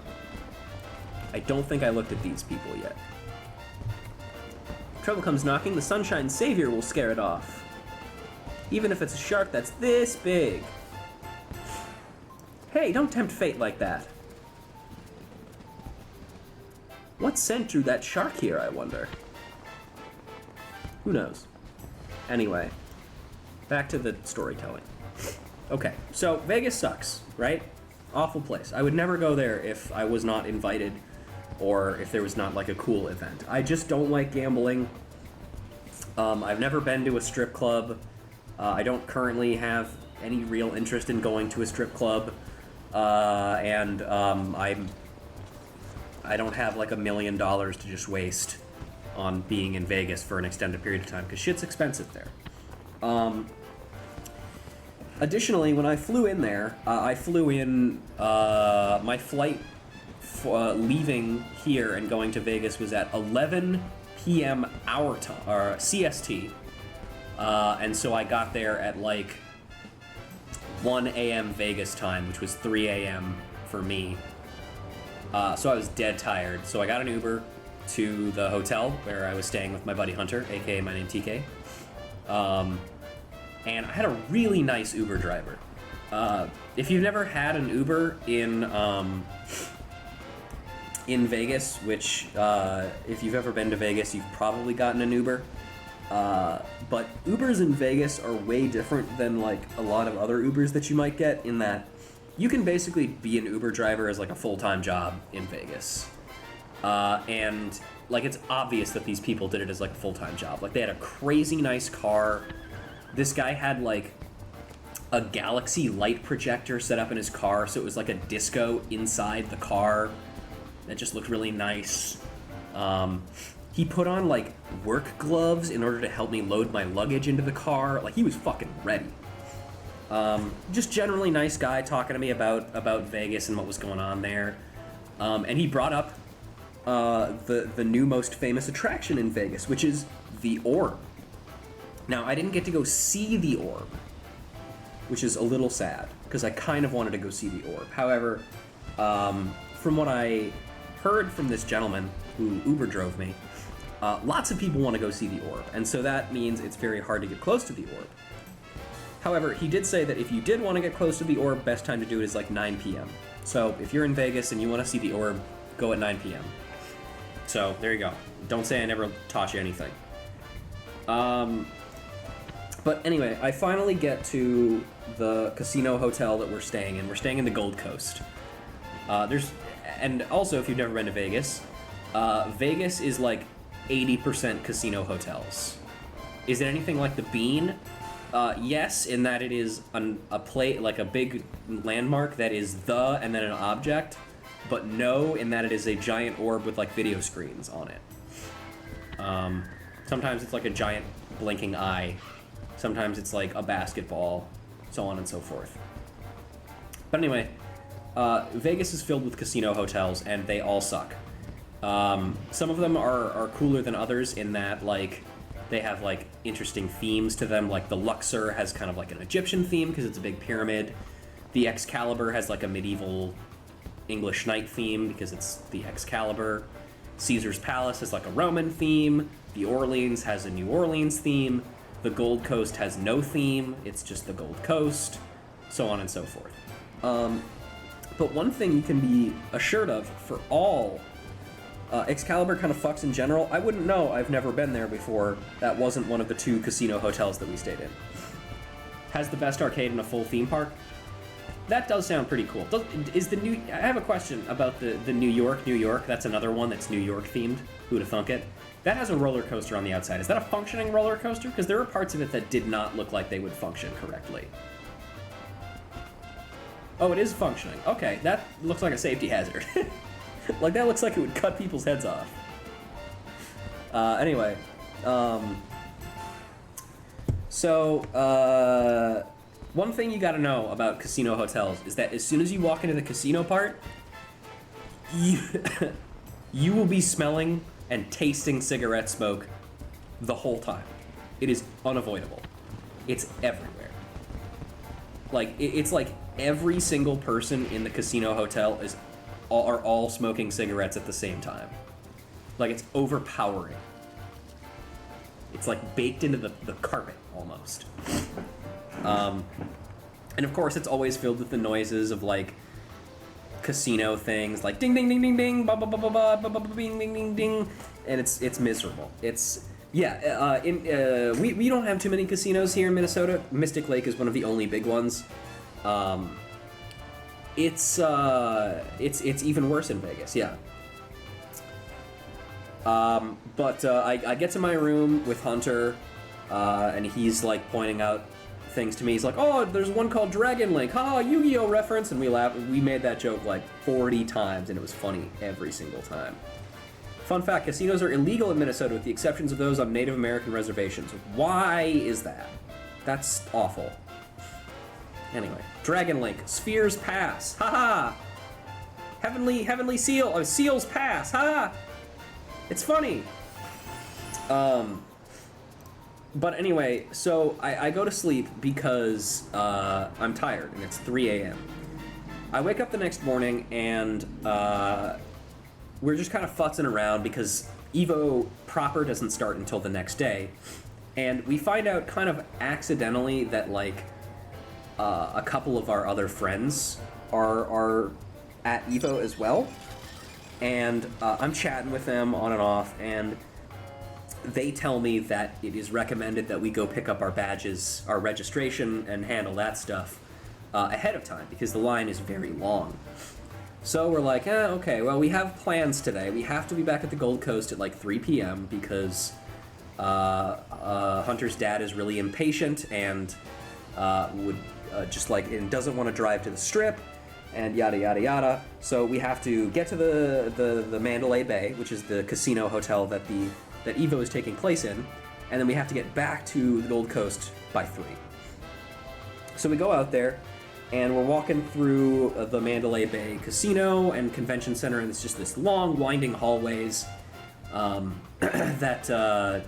I don't think I looked at these people yet. Trouble comes knocking, the Sunshine Savior will scare it off. Even if it's a shark that's this big. Hey, don't tempt fate like that. What scent drew that shark here, I wonder? Who knows? Anyway, back to the storytelling. Okay, so Vegas sucks, right? Awful place. I would never go there if I was not invited or if there was not like a cool event. I just don't like gambling. I've never been to a strip club. I don't currently have any real interest in going to a strip club. And I don't have like $1 million to just waste on being in Vegas for an extended period of time, because shit's expensive there. Additionally, when I flew in there, I flew in, my flight leaving here and going to Vegas was at 11 p.m. our time, or CST, and so I got there at like 1 a.m. Vegas time, which was 3 a.m. for me. So I was dead tired, so I got an Uber to the hotel where I was staying with my buddy Hunter, aka my name TK. And I had a really nice Uber driver. If you've never had an Uber in Vegas, which if you've ever been to Vegas, you've probably gotten an Uber. But Ubers in Vegas are way different than like a lot of other Ubers that you might get, in that you can basically be an Uber driver as like a full-time job in Vegas. And like it's obvious that these people did it as like a full-time job. Like they had a crazy nice car. This guy had like a galaxy light projector set up in his car, so it was like a disco inside the car that just looked really nice. He put on like work gloves in order to help me load my luggage into the car. Like he was fucking ready. Just generally nice guy talking to me about Vegas and what was going on there. And he brought up the new most famous attraction in Vegas, which is the Orb. Now, I didn't get to go see the Orb, which is a little sad, because I kind of wanted to go see the Orb. However, from what I heard from this gentleman who Uber drove me, lots of people want to go see the Orb, and so that means it's very hard to get close to the Orb. However, he did say that if you did want to get close to the Orb, best time to do it is like 9 p.m. So if you're in Vegas and you want to see the Orb, go at 9 p.m. So there you go. Don't say I never taught you anything. But anyway, I finally get to the casino hotel that we're staying in. We're staying in the Gold Coast. And also, if you've never been to Vegas, Vegas is like 80% casino hotels. Is it anything like the Bean? Yes, in that it is a plate, like a big landmark that is the and then an object. but no in that it is a giant orb with like video screens on it. Sometimes it's like a giant blinking eye. Sometimes it's like a basketball, so on and so forth. But anyway, Vegas is filled with casino hotels, and they all suck. Some of them are cooler than others in that, like, they have, like, interesting themes to them. Like, the Luxor has kind of like an Egyptian theme because it's a big pyramid. The Excalibur has, like, a medieval English knight theme because it's the Excalibur. Caesar's Palace has, like, a Roman theme. The Orleans has a New Orleans theme. The Gold Coast has no theme. It's just the Gold Coast. So on and so forth. But one thing you can be assured of for all Excalibur kind of fucks in general. I wouldn't know. I've never been there before. That wasn't one of the 2 casino hotels that we stayed in. Has the best arcade in a full theme park. That does sound pretty cool. I have a question about the New York. That's another one that's New York themed. Who'd have thunk it? That has a roller coaster on the outside. Is that a functioning roller coaster? Because there were parts of it that did not look like they would function correctly. Oh, it is functioning. Okay, that looks like a safety hazard. Like, that looks like it would cut people's heads off. Anyway. One thing you gotta know about casino hotels is that as soon as you walk into the casino part, you will be smelling and tasting cigarette smoke the whole time. It is unavoidable. It's everywhere. Like, it's like every single person in the casino hotel are all smoking cigarettes at the same time. Like, it's overpowering. It's like baked into the carpet, almost. And of course, it's always filled with the noises of, like, casino things, like ding ding ding ding ding, ba ba ba ba ba ba ba ba ding ding ding ding, and it's miserable. We don't have too many casinos here in Minnesota. Mystic Lake is one of the only big ones. It's even worse in Vegas, yeah. I get to my room with Hunter, and he's like pointing out things to me. He's like, "Oh, there's one called Dragon Link. Ha, Yu-Gi-Oh reference," and we laughed. We made that joke like 40 times, and it was funny every single time. Fun fact: casinos are illegal in Minnesota, with the exceptions of those on Native American reservations. Why is that? That's awful. Anyway, Dragon Link, Spheres Pass, haha. Heavenly Seal, Seals Pass, haha. It's funny. But anyway, so I go to sleep because I'm tired, and it's 3 a.m. I wake up the next morning, and we're just kind of futzing around because EVO proper doesn't start until the next day. And we find out kind of accidentally that, like, a couple of our other friends are at EVO as well. And I'm chatting with them on and off, and they tell me that it is recommended that we go pick up our badges, our registration, and handle that stuff ahead of time because the line is very long. So we're like, okay, well, we have plans today. We have to be back at the Gold Coast at like 3 p.m. because Hunter's dad is really impatient and would and doesn't want to drive to the Strip and yada yada yada. So we have to get to the Mandalay Bay, which is the casino hotel that EVO is taking place in, and then we have to get back to the Gold Coast by 3. So we go out there, and we're walking through the Mandalay Bay Casino and Convention Center, and it's just this long, winding hallways that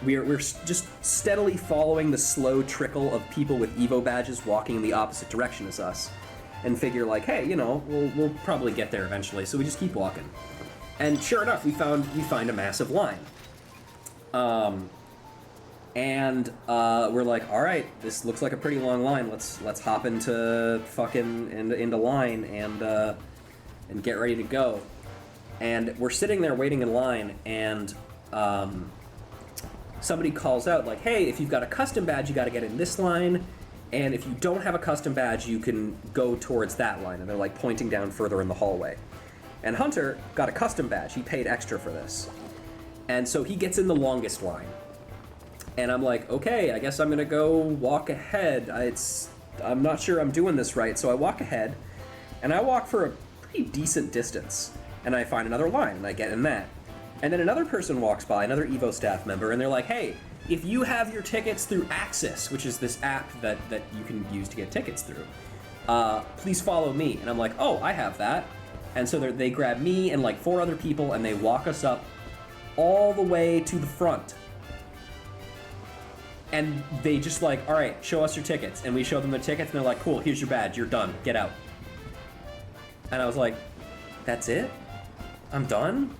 we're just steadily following the slow trickle of people with EVO badges walking in the opposite direction as us, and figure like, hey, we'll probably get there eventually. So we just keep walking, and sure enough, we find a massive line. We're like, all right, this looks like a pretty long line. Let's hop into line and get ready to go. And we're sitting there waiting in line, and somebody calls out like, hey, if you've got a custom badge, you got to get in this line, and if you don't have a custom badge, you can go towards that line. And they're like pointing down further in the hallway. And Hunter got a custom badge. He paid extra for this. And so he gets in the longest line. And I'm like, okay, I guess I'm gonna go walk ahead. I'm not sure I'm doing this right, so I walk ahead, and I walk for a pretty decent distance, and I find another line, and I get in that. And then another person walks by, another Evo staff member, and they're like, hey, if you have your tickets through Axis, which is this app that you can use to get tickets through, please follow me. And I'm like, oh, I have that. And so they grab me and like 4 other people, and they walk us up all the way to the front. And they just like, all right, show us your tickets. And we show them the tickets, and they're like, cool, here's your badge, you're done, get out. And I was like, that's it? I'm done?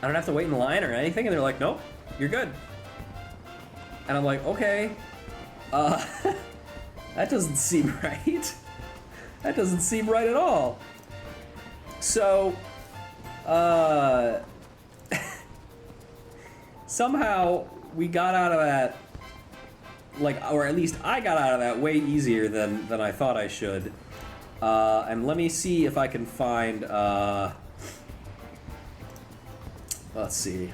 I don't have to wait in line or anything? And they're like, nope, you're good. And I'm like, okay, that doesn't seem right. That doesn't seem right at all. So, somehow we got out of that, like, or at least I got out of that way easier than I thought I should. And let me see if I can find, let's see.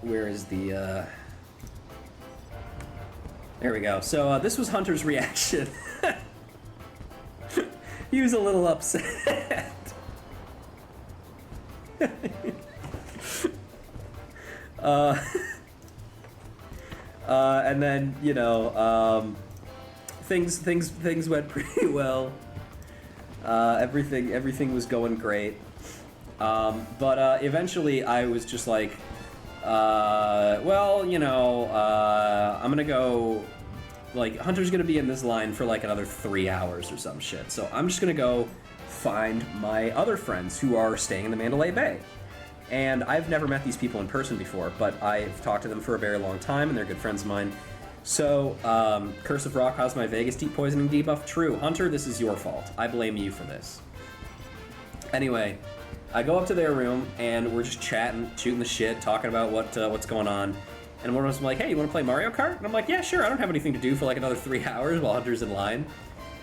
Where is the, there we go. So, this was Hunter's reaction. He was a little upset. And then, you know, things went pretty well. Everything was going great. But eventually I was just like, well, you know, I'm gonna go, like, Hunter's gonna be in this line for like another 3 hours or some shit. So I'm just gonna go find my other friends who are staying in the Mandalay Bay. And I've never met these people in person before, but I've talked to them for a very long time, and they're good friends of mine. So, Curse of Raw caused my Vegas deep poisoning debuff. True. Hunter, this is your fault. I blame you for this. Anyway, I go up to their room, and we're just chatting, shooting the shit, talking about what's going on. And one of us was like, hey, you want to play Mario Kart? And I'm like, yeah, sure. I don't have anything to do for like another 3 hours while Hunter's in line.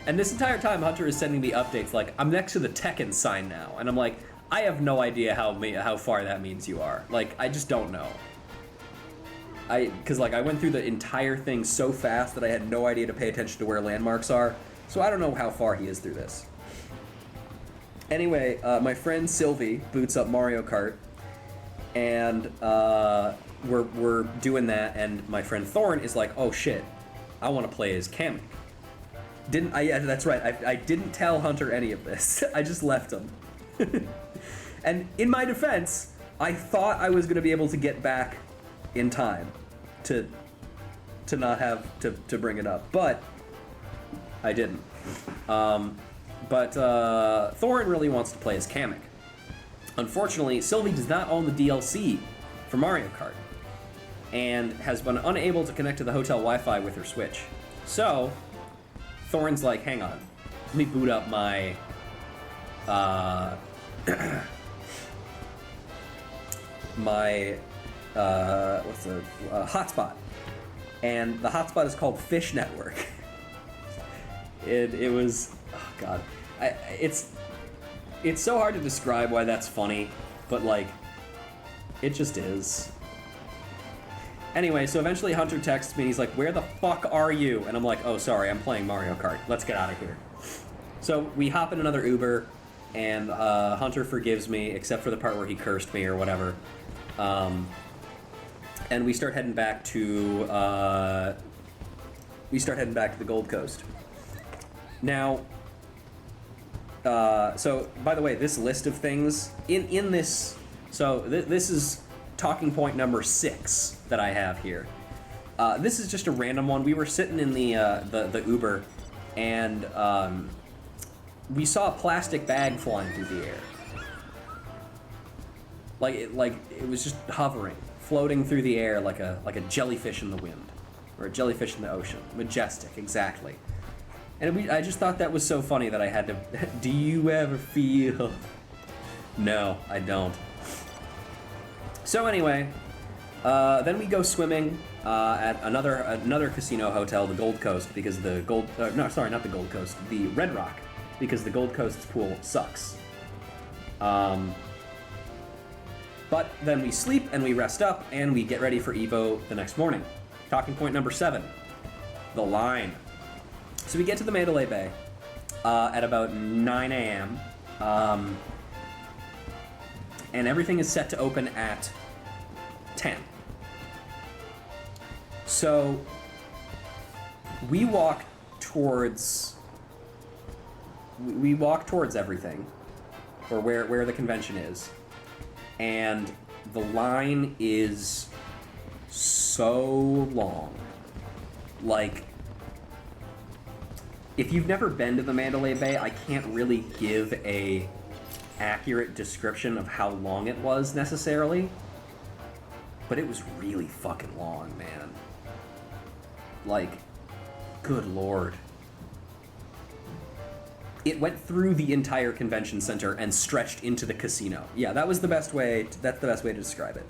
And this entire time, Hunter is sending me updates like, I'm next to the Tekken sign now. And I'm like, I have no idea how far that means you are. Like, I just don't know. Because like I went through the entire thing so fast that I had no idea to pay attention to where landmarks are. So I don't know how far he is through this. Anyway, my friend Sylvie boots up Mario Kart, and we're doing that, and my friend Thorn is like, oh shit, I want to play as Kamek. Yeah, that's right, I didn't tell Hunter any of this. I just left him. And in my defense, I thought I was going to be able to get back in time to not have to bring it up, but I didn't. But Thorin really wants to play as Kamek. Unfortunately, Sylvie does not own the DLC for Mario Kart, and has been unable to connect to the hotel Wi-Fi with her Switch. So, Thorin's like, hang on, let me boot up my hotspot, and the hotspot is called Fish Network. It was, oh god, it's so hard to describe why that's funny, but like, it just is. Anyway, so eventually Hunter texts me, he's like, where the fuck are you? And I'm like, oh sorry, I'm playing Mario Kart, let's get out of here. So we hop in another Uber, and Hunter forgives me, except for the part where he cursed me or whatever. And we start heading back to the Gold Coast. Now, so by the way, this list of things in this, so this is talking point number 6 that I have here. This is just a random one. We were sitting in the Uber, and we saw a plastic bag flying through the air. Like it was just hovering, floating through the air like a jellyfish in the wind, or a jellyfish in the ocean. Majestic, exactly. And I just thought that was so funny that I had to. Do you ever feel? No, I don't. So anyway, then we go swimming at another casino hotel, the Gold Coast, because the not the Gold Coast, the Red Rock, because the Gold Coast's pool sucks. But then we sleep and we rest up and we get ready for Evo the next morning. Talking point number 7, the line. So we get to the Mandalay Bay, at about 9 a.m. And everything is set to open at 10. So we walk towards everything, or where the convention is, and the line is so long. Like, if you've never been to the Mandalay Bay, I can't really give a accurate description of how long it was necessarily, but it was really fucking long, man. Like, good lord. It went through the entire convention center and stretched into the casino. Yeah, that's the best way to describe it.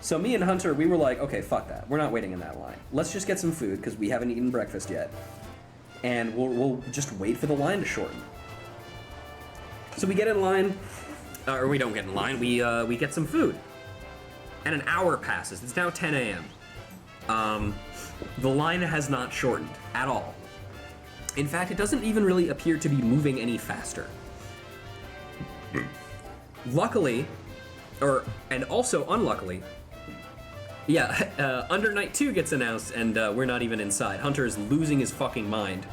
So me and Hunter, we were like, okay, fuck that. We're not waiting in that line. Let's just get some food, because we haven't eaten breakfast yet. And we'll just wait for the line to shorten. So we get in line, or we don't get in line, we get some food. And an hour passes. It's now 10 a.m. The line has not shortened at all. In fact, it doesn't even really appear to be moving any faster. Luckily, and also unluckily, Under Night 2 gets announced, and we're not even inside. Hunter is losing his fucking mind.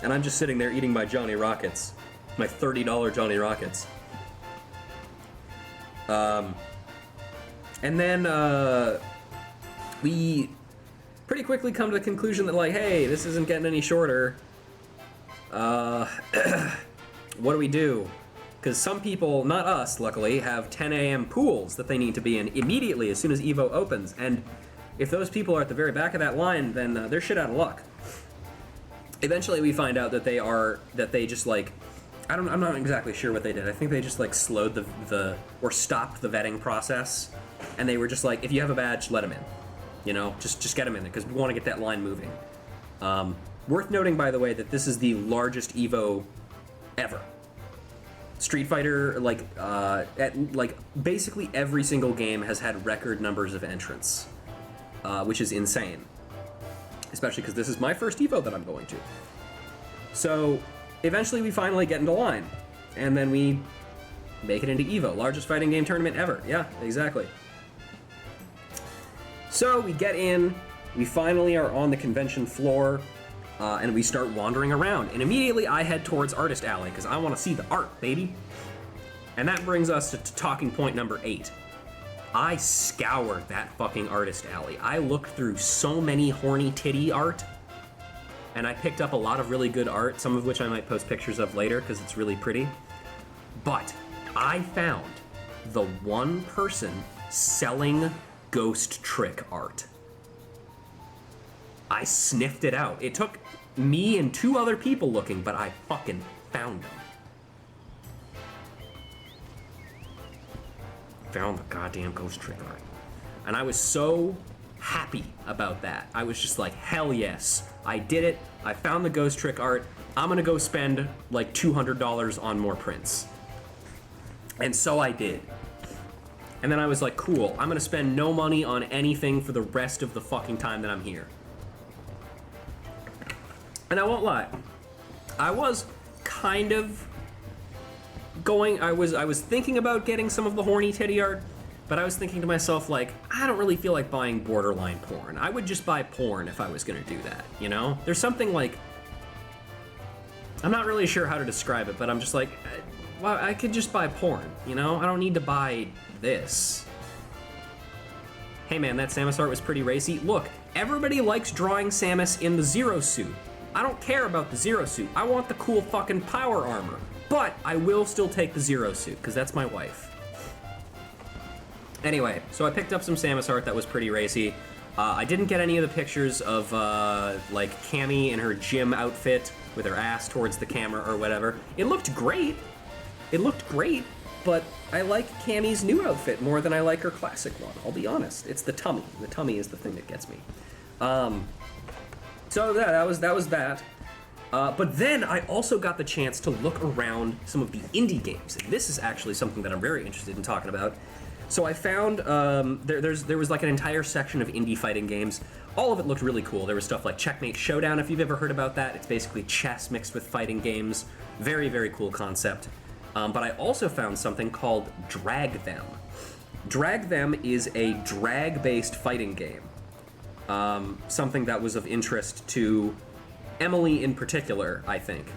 And I'm just sitting there eating my Johnny Rockets. My $30 Johnny Rockets. And then, we pretty quickly come to the conclusion that, like, hey, this isn't getting any shorter. What do we do? Because some people, not us, luckily, have 10 a.m. pools that they need to be in immediately as soon as Evo opens. And if those people are at the very back of that line, then they're shit out of luck. Eventually, we find out that they just, like, I'm not exactly sure what they did. I think they just, like, slowed or stopped the vetting process. And they were just like, if you have a badge, let them in. You know, just get them in there, because we want to get that line moving. Worth noting, by the way, that this is the largest Evo ever. Street Fighter, basically every single game has had record numbers of entrants, which is insane. Especially because this is my first Evo that I'm going to. So, eventually we finally get into line, and then we make it into Evo, largest fighting game tournament ever. Yeah, exactly. So we get in, we finally are on the convention floor, and we start wandering around. And immediately I head towards Artist Alley, because I want to see the art, baby. And that brings us to talking point number 8. I scoured that fucking Artist Alley. I looked through so many horny titty art, and I picked up a lot of really good art, some of which I might post pictures of later, because it's really pretty. But I found the one person selling ghost trick art. I sniffed it out. It took me and 2 other people looking, but I fucking found them. Found the goddamn ghost trick art. And I was so happy about that. I was just like, hell yes. I did it. I found the ghost trick art. I'm gonna go spend like $200 on more prints. And so I did. And then I was like, cool, I'm gonna spend no money on anything for the rest of the fucking time that I'm here. And I won't lie, I was kind of I was thinking about getting some of the horny titty art, but I was thinking to myself, like, I don't really feel like buying borderline porn. I would just buy porn if I was gonna do that, you know? There's something like, I'm not really sure how to describe it, but I'm just like, well, I could just buy porn, you know? I don't need to buy this. Hey man, that Samus art was pretty racy. Look, everybody likes drawing Samus in the Zero suit. I don't care about the Zero suit. I want the cool fucking power armor. But I will still take the Zero suit, because that's my wife. Anyway, so I picked up some Samus art that was pretty racy. I didn't get any of the pictures of, like, Cammy in her gym outfit with her ass towards the camera or whatever. It looked great. It looked great, but I like Cammy's new outfit more than I like her classic one. I'll be honest. It's the tummy. The tummy is the thing that gets me. So that was that. But then I also got the chance to look around some of the indie games. And this is actually something that I'm very interested in talking about. So I found there was like an entire section of indie fighting games. All of it looked really cool. There was stuff like Checkmate Showdown, if you've ever heard about that. It's basically chess mixed with fighting games. Very, very cool concept. But I also found something called Drag Them. Drag Them is a drag-based fighting game. Something that was of interest to Emily in particular, I think.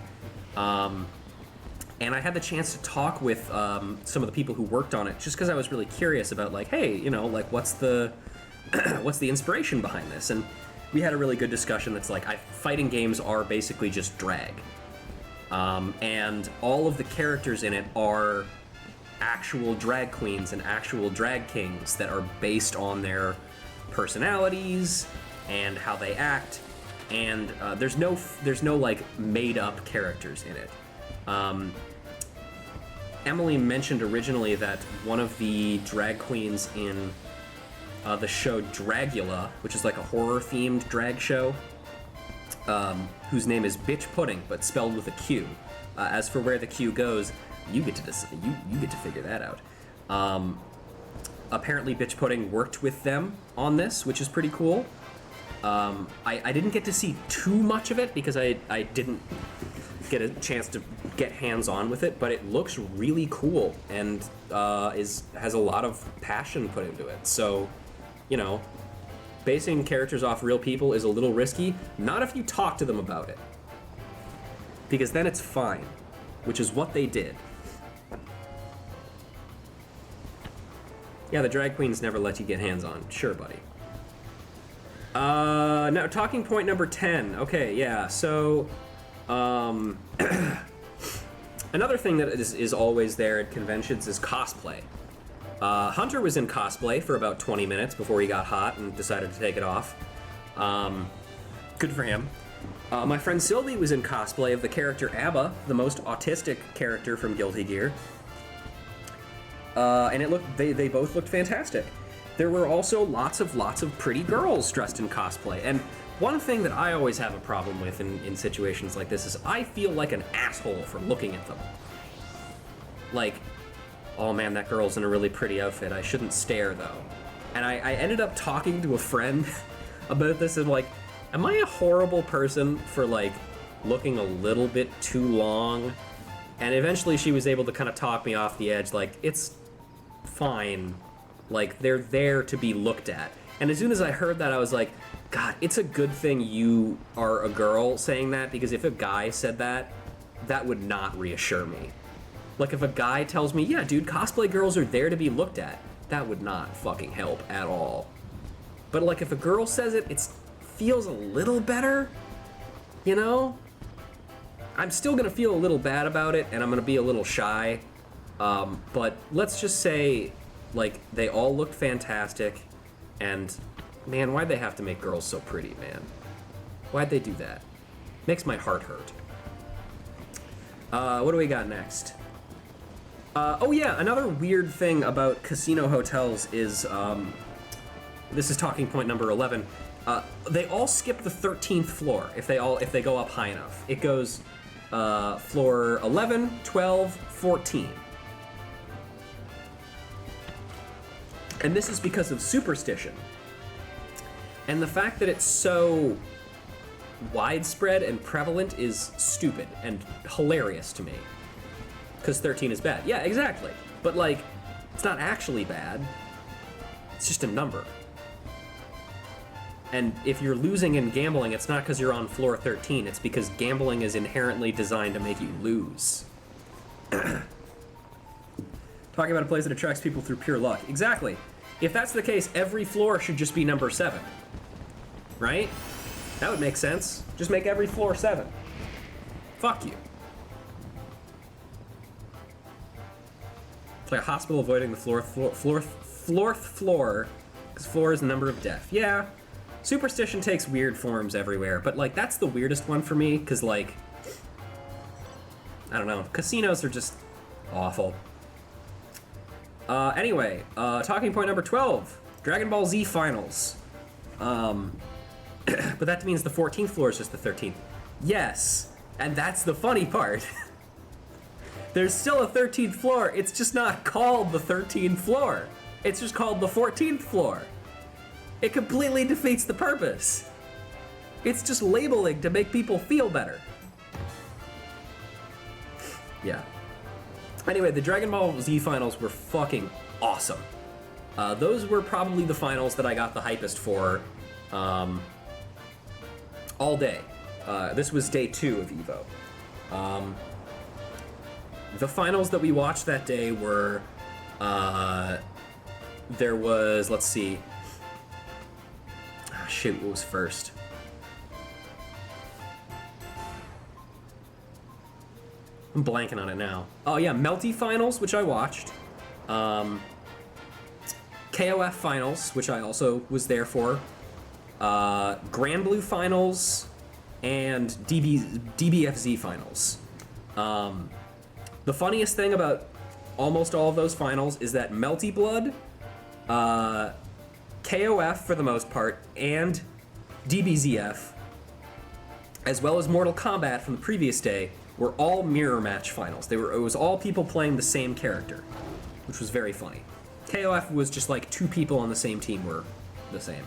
And I had the chance to talk with some of the people who worked on it, just because I was really curious about, like, hey, you know, like, what's the what's the inspiration behind this? And we had a really good discussion that's like, fighting games are basically just drag. And all of the characters in it are actual drag queens and actual drag kings that are based on their personalities and how they act. And there's no like made up characters in it. Emily mentioned originally that one of the drag queens in the show Dragula, which is like a horror-themed drag show, whose name is Bitch Pudding, but spelled with a Q. As for where the Q goes, you get to figure that out. Apparently, Bitch Pudding worked with them on this, which is pretty cool. I didn't get to see too much of it because I didn't get a chance to get hands-on with it, but it looks really cool and has a lot of passion put into it. So, you know, basing characters off real people is a little risky. Not if you talk to them about it, because then it's fine, which is what they did. Yeah, the drag queens never let you get hands-on. Sure, buddy. Now, talking point number 10. Okay, yeah, so another thing that is always there at conventions is cosplay. Hunter was in cosplay for about 20 minutes before he got hot and decided to take it off. Good for him. My friend Sylvie was in cosplay of the character Abba, the most autistic character from Guilty Gear. And they both looked fantastic. There were also lots of pretty girls dressed in cosplay. And one thing that I always have a problem with in situations like this is I feel like an asshole for looking at them. Like, oh man, that girl's in a really pretty outfit. I shouldn't stare though. And I ended up talking to a friend about this and like, am I a horrible person for like looking a little bit too long? And eventually she was able to kind of talk me off the edge, like, it's fine. Like, they're there to be looked at. And as soon as I heard that, I was like, God, it's a good thing you are a girl saying that, because if a guy said that, that would not reassure me. Like, if a guy tells me, yeah, dude, cosplay girls are there to be looked at, that would not fucking help at all. But, like, if a girl says it, it feels a little better, you know? I'm still gonna feel a little bad about it, and I'm gonna be a little shy. But let's just say, like, they all looked fantastic, and man, why'd they have to make girls so pretty, man? Why'd they do that? Makes my heart hurt. What do we got next? Oh yeah, another weird thing about casino hotels is, this is talking point number 11. They all skip the 13th floor if they go up high enough. It goes floor 11, 12, 14. And this is because of superstition. And the fact that it's so widespread and prevalent is stupid and hilarious to me. Because 13 is bad. Yeah, exactly. But, like, it's not actually bad. It's just a number. And if you're losing in gambling, it's not because you're on floor 13. It's because gambling is inherently designed to make you lose. Talking about a place that attracts people through pure luck. Exactly. If that's the case, every floor should just be number 7. Right? That would make sense. Just make every floor 7. Fuck you. It's like a hospital avoiding the fourth floor, because floor is the number of death. Yeah. Superstition takes weird forms everywhere, but, like, that's the weirdest one for me, because, like, I don't know. Casinos are just awful. Anyway, talking point number 12, Dragon Ball Z Finals. But that means the 14th floor is just the 13th. Yes, and that's the funny part. There's still a 13th floor, it's just not called the 13th floor. It's just called the 14th floor. It completely defeats the purpose. It's just labeling to make people feel better. Yeah. Anyway, the Dragon Ball Z finals were fucking awesome. Those were probably the finals that I got the hypest for all day. This was day 2 of EVO. The finals that we watched that day were, there was, let's see. Shit, what was first? I'm blanking on it now. Oh yeah, Melty Finals, which I watched. KOF Finals, which I also was there for. Grand Blue Finals, and DBFZ Finals. The funniest thing about almost all of those finals is that Melty Blood, KOF for the most part, and DBZF, as well as Mortal Kombat from the previous day, were all mirror match finals. It was all people playing the same character, which was very funny. KOF was just like 2 people on the same team were the same,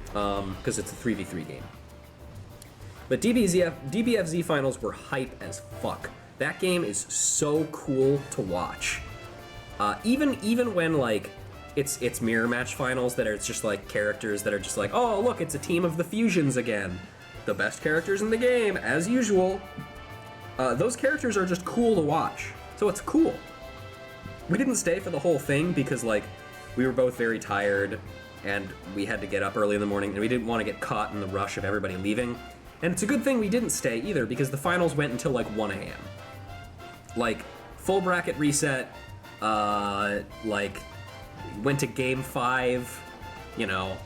because it's a 3v3 game. But DBFZ finals were hype as fuck. That game is so cool to watch. Even when like it's mirror match finals that are just like characters that are just like, oh look, it's a team of the Fusions again, the best characters in the game as usual. Those characters are just cool to watch, so it's cool. We didn't stay for the whole thing because like we were both very tired and we had to get up early in the morning and we didn't want to get caught in the rush of everybody leaving. And it's a good thing we didn't stay either because the finals went until like 1 a.m. Like full bracket reset, like went to game 5, you know.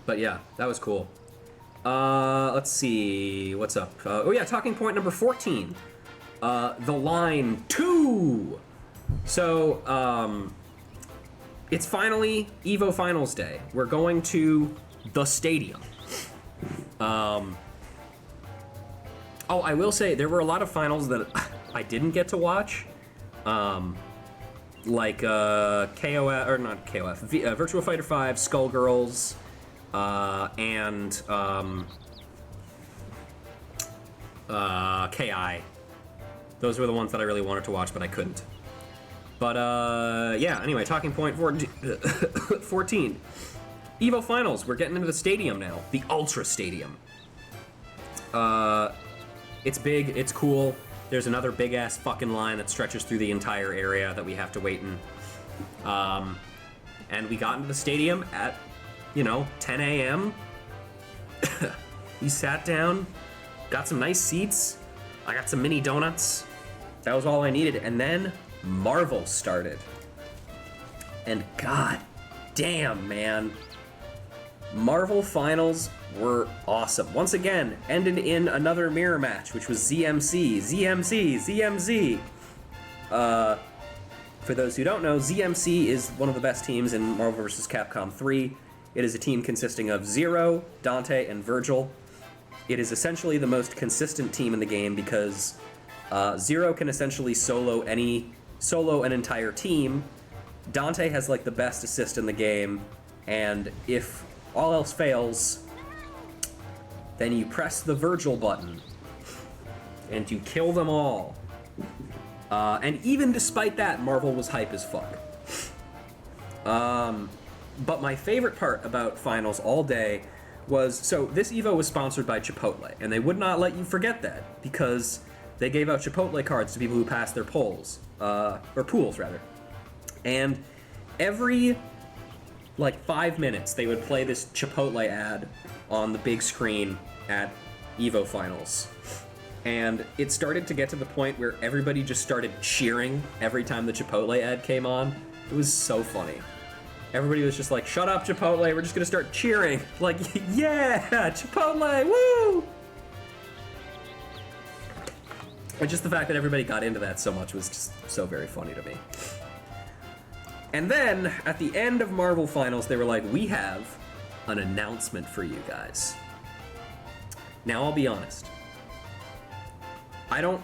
But yeah, that was cool. Let's see, what's up? Oh yeah, talking point number 14. The line 2. So, it's finally EVO Finals Day. We're going to the stadium. Oh, I will say, there were a lot of finals that I didn't get to watch. Like, KOF, or not KOF, Virtua Fighter 5, Skullgirls, and, KI. Those were the ones that I really wanted to watch, but I couldn't. But, yeah, anyway, talking point 14. EVO Finals, we're getting into the stadium now. The Ultra Stadium. It's big, it's cool. There's another big-ass fucking line that stretches through the entire area that we have to wait in. And we got into the stadium at, you know, 10 a.m. We sat down, got some nice seats. I got some mini donuts. That was all I needed. And then Marvel started. And god damn, man. Marvel Finals were awesome. Once again, ended in another mirror match, which was ZMZ. For those who don't know, ZMC is one of the best teams in Marvel vs. Capcom 3. It is a team consisting of Zero, Dante, and Virgil. It is essentially the most consistent team in the game because Zero can essentially solo an entire team. Dante has like the best assist in the game, and if all else fails, then you press the Virgil button and you kill them all. And even despite that, Marvel was hype as fuck. But my favorite part about finals all day was, so this EVO was sponsored by Chipotle, and they would not let you forget that because they gave out Chipotle cards to people who passed their polls, or pools rather. And every like 5 minutes they would play this Chipotle ad on the big screen at EVO Finals. And it started to get to the point where everybody just started cheering every time the Chipotle ad came on. It was so funny. Everybody was just like, shut up, Chipotle, we're just gonna start cheering. Like, yeah, Chipotle, woo! And just the fact that everybody got into that so much was just so very funny to me. And then, at the end of Marvel Finals, they were like, we have an announcement for you guys. Now, I'll be honest. I don't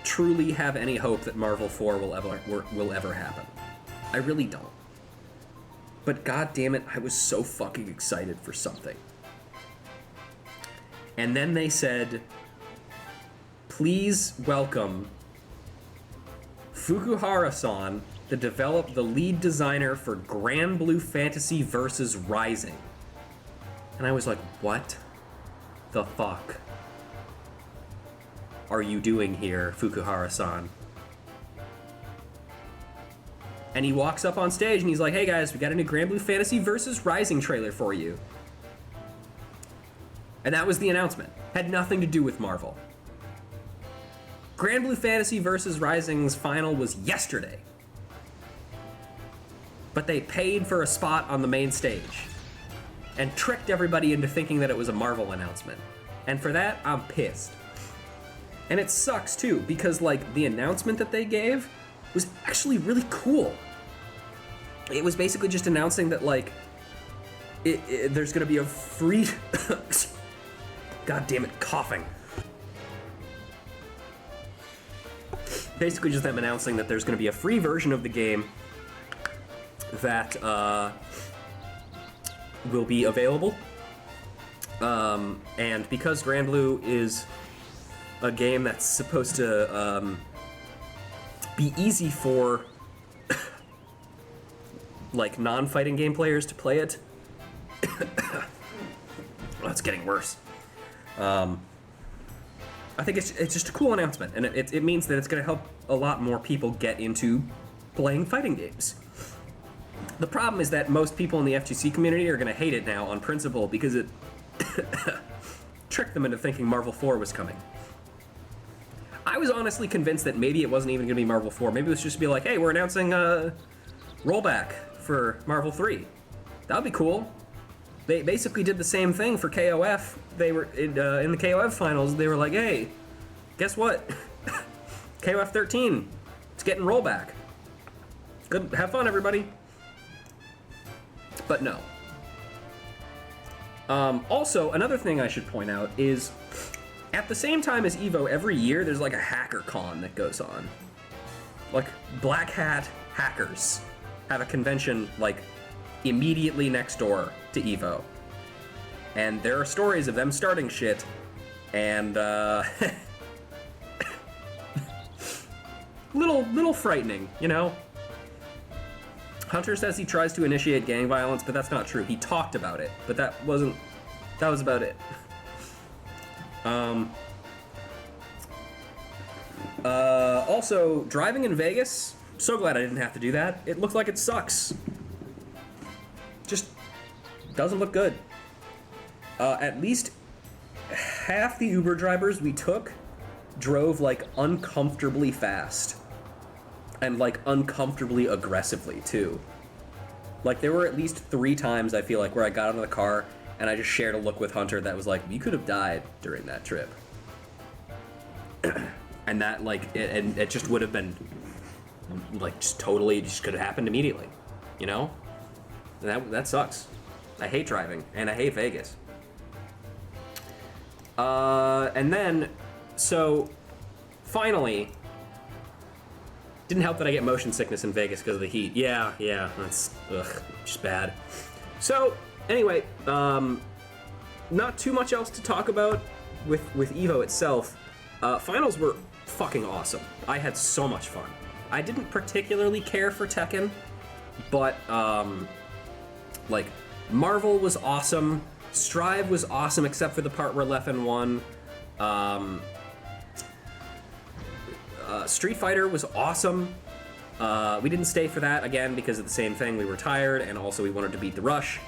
truly have any hope that Marvel 4 will ever happen. I really don't. But god damn it, I was so fucking excited for something. And then they said, please welcome Fukuhara-san, the lead designer for Grand Blue Fantasy Versus Rising. And I was like, what the fuck are you doing here, Fukuhara-san? And he walks up on stage and he's like, hey guys, we got a new Grand Blue Fantasy Versus Rising trailer for you. And that was the announcement. Had nothing to do with Marvel. Grand Blue Fantasy Versus Rising's final was yesterday. But they paid for a spot on the main stage and tricked everybody into thinking that it was a Marvel announcement. And for that, I'm pissed. And it sucks too, because like the announcement that they gave was actually really cool. It was basically just announcing that like there's gonna be a free god damn it, coughing. Basically just them announcing that there's gonna be a free version of the game that will be available. And because Grand Blue is a game that's supposed to be easy for like non-fighting game players to play it. Oh, it's getting worse. I think it's just a cool announcement, and it means that it's going to help a lot more people get into playing fighting games. The problem is that most people in the FGC community are going to hate it now on principle because it tricked them into thinking Marvel 4 was coming. I was honestly convinced that maybe it wasn't even going to be Marvel 4. Maybe it was just to be like, hey, we're announcing a rollback for Marvel 3. That would be cool. They basically did the same thing for KOF. They were in the KOF finals. They were like, hey, guess what? KOF 13, it's getting rollback. Good, have fun, everybody. But no. Also, another thing I should point out is, at the same time as EVO, every year there's like a hacker con that goes on. Like, black hat hackers have a convention like immediately next door to EVO. And there are stories of them starting shit, and little frightening, you know? Hunter says he tries to initiate gang violence, but that's not true. He talked about it, but that was about it. Also, driving in Vegas, so glad I didn't have to do that. It looked like it sucks. Just doesn't look good. At least half the Uber drivers we took drove like uncomfortably fast. And like uncomfortably aggressively too. Like there were at least 3 times I feel like where I got out of the car and I just shared a look with Hunter that was like, you could have died during that trip. And that like, it just would have been like just totally just could have happened immediately, you know? And that sucks. I hate driving and I hate Vegas. And then, so finally, didn't help that I get motion sickness in Vegas because of the heat. Yeah, that's just bad. So anyway, not too much else to talk about with EVO itself. Finals were fucking awesome. I had so much fun. I didn't particularly care for Tekken, but like Marvel was awesome. Strive was awesome except for the part where Leffen won. Street Fighter was awesome. We didn't stay for that again because of the same thing. We were tired and also we wanted to beat the rush.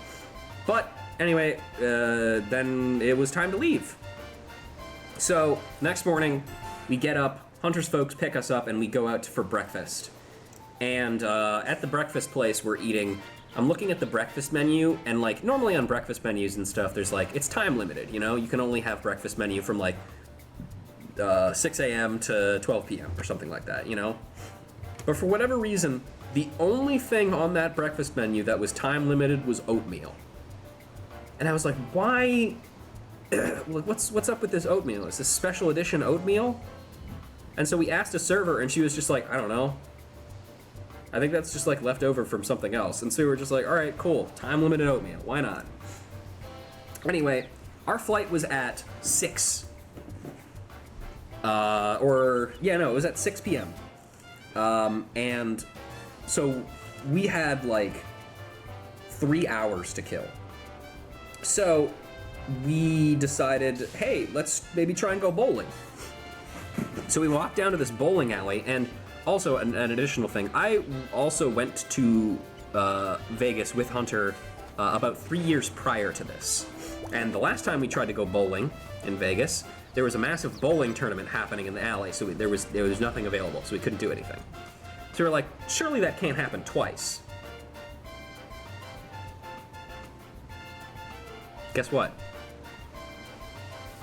But anyway, then it was time to leave. So next morning we get up, Hunter's folks pick us up and we go out for breakfast. And at the breakfast place we're eating, I'm looking at the breakfast menu and like normally on breakfast menus and stuff there's like, it's time limited, you know? You can only have breakfast menu from like 6 a.m. to 12 p.m. or something like that, you know? But for whatever reason, the only thing on that breakfast menu that was time limited was oatmeal. And I was like, why? What's up with this oatmeal? Is this special edition oatmeal? And so we asked a server, and she was just like, I don't know. I think that's just like left over from something else. And so we were just like, all right, cool. Time limited oatmeal. Why not? Anyway, our flight was at 6. It was at 6 p.m. And so we had like 3 hours to kill. So we decided, hey, let's maybe try and go bowling. So we walked down to this bowling alley, and also an additional thing, I also went to Vegas with Hunter about 3 years prior to this. And the last time we tried to go bowling in Vegas, there was a massive bowling tournament happening in the alley, so there was nothing available, so we couldn't do anything. So we were like, surely that can't happen twice. Guess what?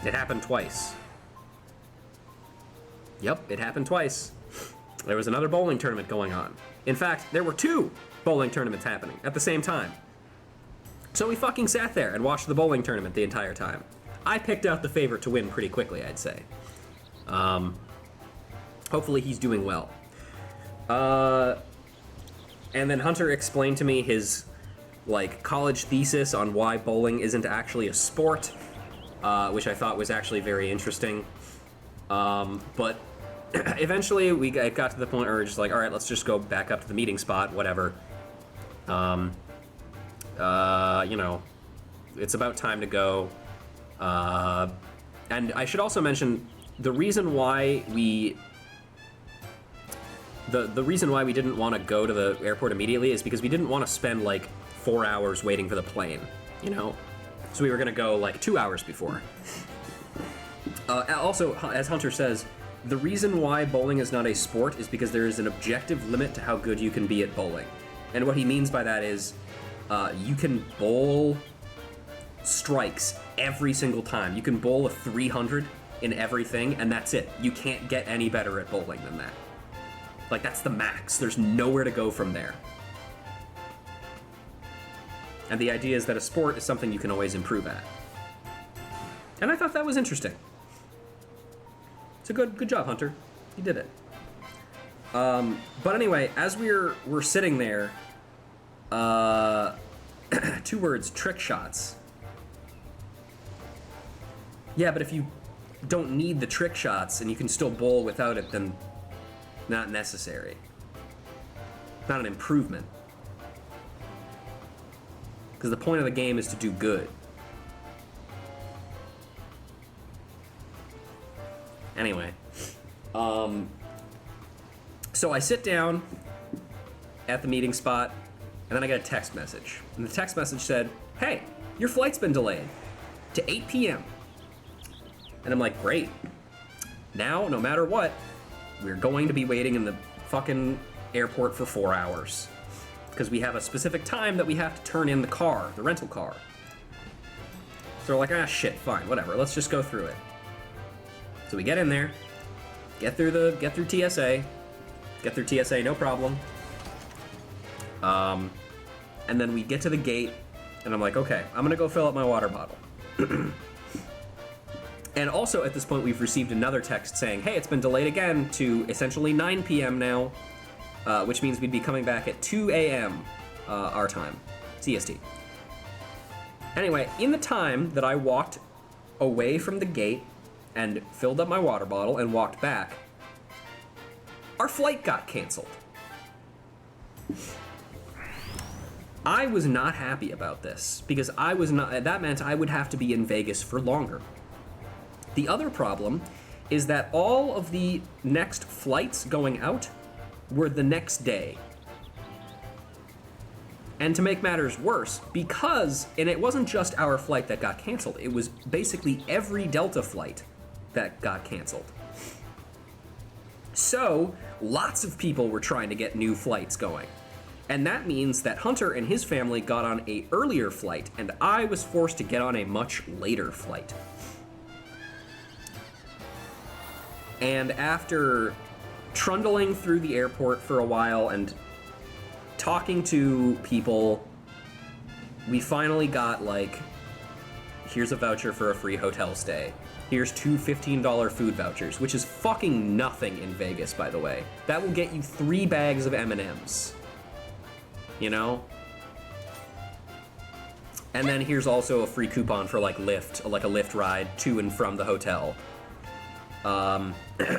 It happened twice. Yep, it happened twice. There was another bowling tournament going on. In fact, there were 2 bowling tournaments happening at the same time. So we fucking sat there and watched the bowling tournament the entire time. I picked out the favorite to win pretty quickly, I'd say. Hopefully he's doing well. And then Hunter explained to me his like college thesis on why bowling isn't actually a sport, which I thought was actually very interesting. But eventually it got to the point where we were just like, all right, let's just go back up to the meeting spot, whatever. It's about time to go. And I should also mention the reason why we didn't want to go to the airport immediately is because we didn't want to spend like 4 hours waiting for the plane, you know? So we were gonna go like 2 hours before. Also, as Hunter says, the reason why bowling is not a sport is because there is an objective limit to how good you can be at bowling. And what he means by that is, you can bowl strikes every single time. You can bowl a 300 in everything, and that's it. You can't get any better at bowling than that. Like, that's the max. There's nowhere to go from there. And the idea is that a sport is something you can always improve at. And I thought that was interesting. It's a good job, Hunter. You did it. But anyway, as we're sitting there, 2 words, trick shots. Yeah, but if you don't need the trick shots and you can still bowl without it, then not necessary. Not an improvement. Because the point of the game is to do good. Anyway. So I sit down at the meeting spot, and then I get a text message. And the text message said, hey, your flight's been delayed to 8 p.m. And I'm like, great. Now, no matter what, we're going to be waiting in the fucking airport for 4 hours. Because we have a specific time that we have to turn in the car, the rental car. So we're like, ah, shit, fine, whatever, let's just go through it. So we get in there, get through TSA, no problem. And then we get to the gate, and I'm like, okay, I'm gonna go fill up my water bottle. And also at this point, we've received another text saying, hey, it's been delayed again to essentially 9 p.m. now, which means we'd be coming back at 2 a.m. Our time, CST. Anyway, in the time that I walked away from the gate and filled up my water bottle and walked back, our flight got canceled. I was not happy about this because that meant I would have to be in Vegas for longer. The other problem is that all of the next flights going out were the next day. And to make matters worse, and it wasn't just our flight that got canceled, it was basically every Delta flight that got canceled. So, lots of people were trying to get new flights going. And that means that Hunter and his family got on an earlier flight, and I was forced to get on a much later flight. And after trundling through the airport for a while and talking to people, we finally got, like, here's a voucher for a free hotel stay. Here's two $15 food vouchers, which is fucking nothing in Vegas, by the way. That will get you 3 bags of M&Ms. You know? And then here's also a free coupon for like Lyft, like a Lyft ride to and from the hotel.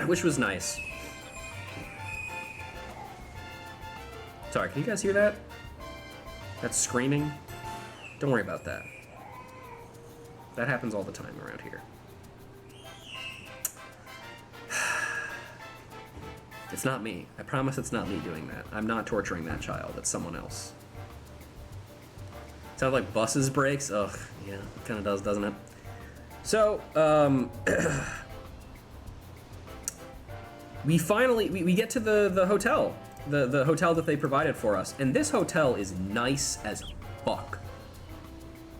Which was nice. Sorry, can you guys hear that? That's screaming? Don't worry about that. That happens all the time around here. It's not me. I promise it's not me doing that. I'm not torturing that child. It's someone else. Sounds like buses brakes? Ugh, yeah, it kind of does, doesn't it? So, we finally, we get to the hotel. The hotel that they provided for us. And this hotel is nice as fuck.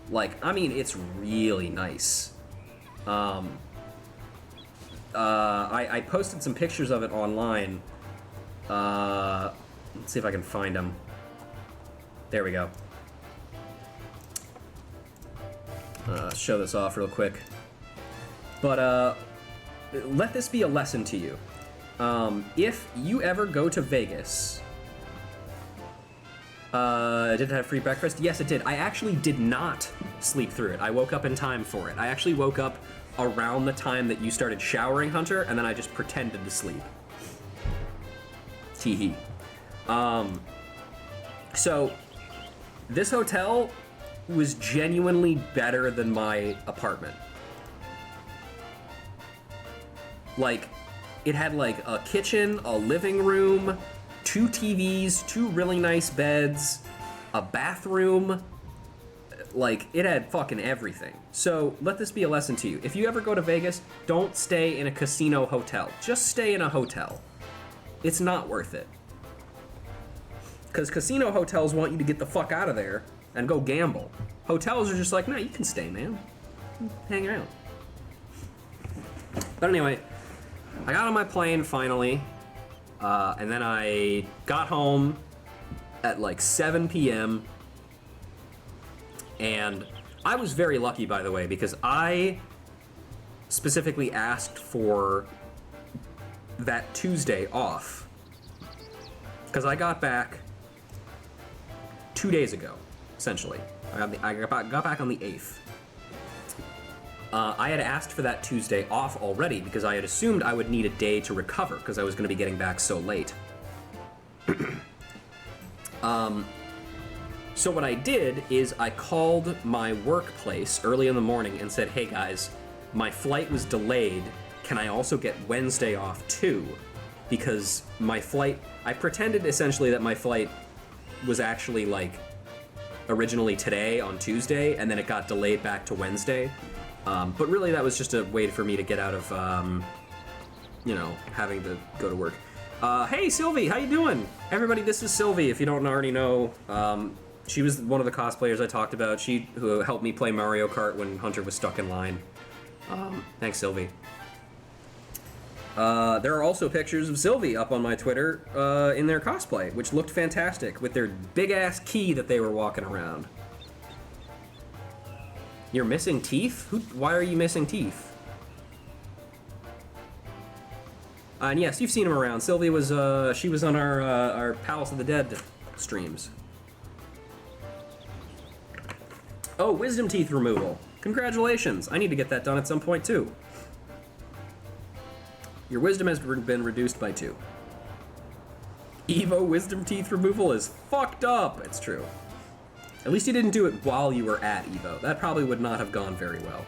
Like, I mean, it's really nice. I posted some pictures of it online. Let's see if I can find them. There we go. Show this off real quick. But let this be a lesson to you. If you ever go to Vegas, did it have free breakfast? Yes, it did. I actually did not sleep through it. I woke up in time for it. I actually woke up around the time that you started showering, Hunter, and then I just pretended to sleep. Tee-hee. So, this hotel was genuinely better than my apartment. Like, it had like a kitchen, a living room, 2 TVs, 2 really nice beds, a bathroom. Like, it had fucking everything. So, let this be a lesson to you. If you ever go to Vegas, don't stay in a casino hotel. Just stay in a hotel. It's not worth it. Because casino hotels want you to get the fuck out of there and go gamble. Hotels are just like, nah, you can stay, man. Hang out. But anyway, I got on my plane finally, and then I got home at like 7 p.m. And I was very lucky, by the way, because I specifically asked for that Tuesday off. Because I got back 2 days ago, essentially. I got back on the 8th. I had asked for that Tuesday off already because I had assumed I would need a day to recover because I was going to be getting back so late. So what I did is I called my workplace early in the morning and said, hey guys, my flight was delayed. Can I also get Wednesday off too? Because my flight, I pretended essentially that my flight was actually like originally today on Tuesday and then it got delayed back to Wednesday. But really that was just a way for me to get out of, you know, having to go to work. Hey Sylvie, how you doing? Everybody, this is Sylvie, if you don't already know. She was one of the cosplayers I talked about. Who helped me play Mario Kart when Hunter was stuck in line. Thanks, Sylvie. There are also pictures of Sylvie up on my Twitter in their cosplay, which looked fantastic, with their big-ass key that they were walking around. You're missing teeth? Why are you missing teeth? And yes, you've seen him around. Sylvie was, she was on our Palace of the Dead streams. Oh, wisdom teeth removal. Congratulations. I need to get that done at some point, too. Your wisdom has been reduced by 2. Evo wisdom teeth removal is fucked up. It's true. At least you didn't do it while you were at Evo. That probably would not have gone very well.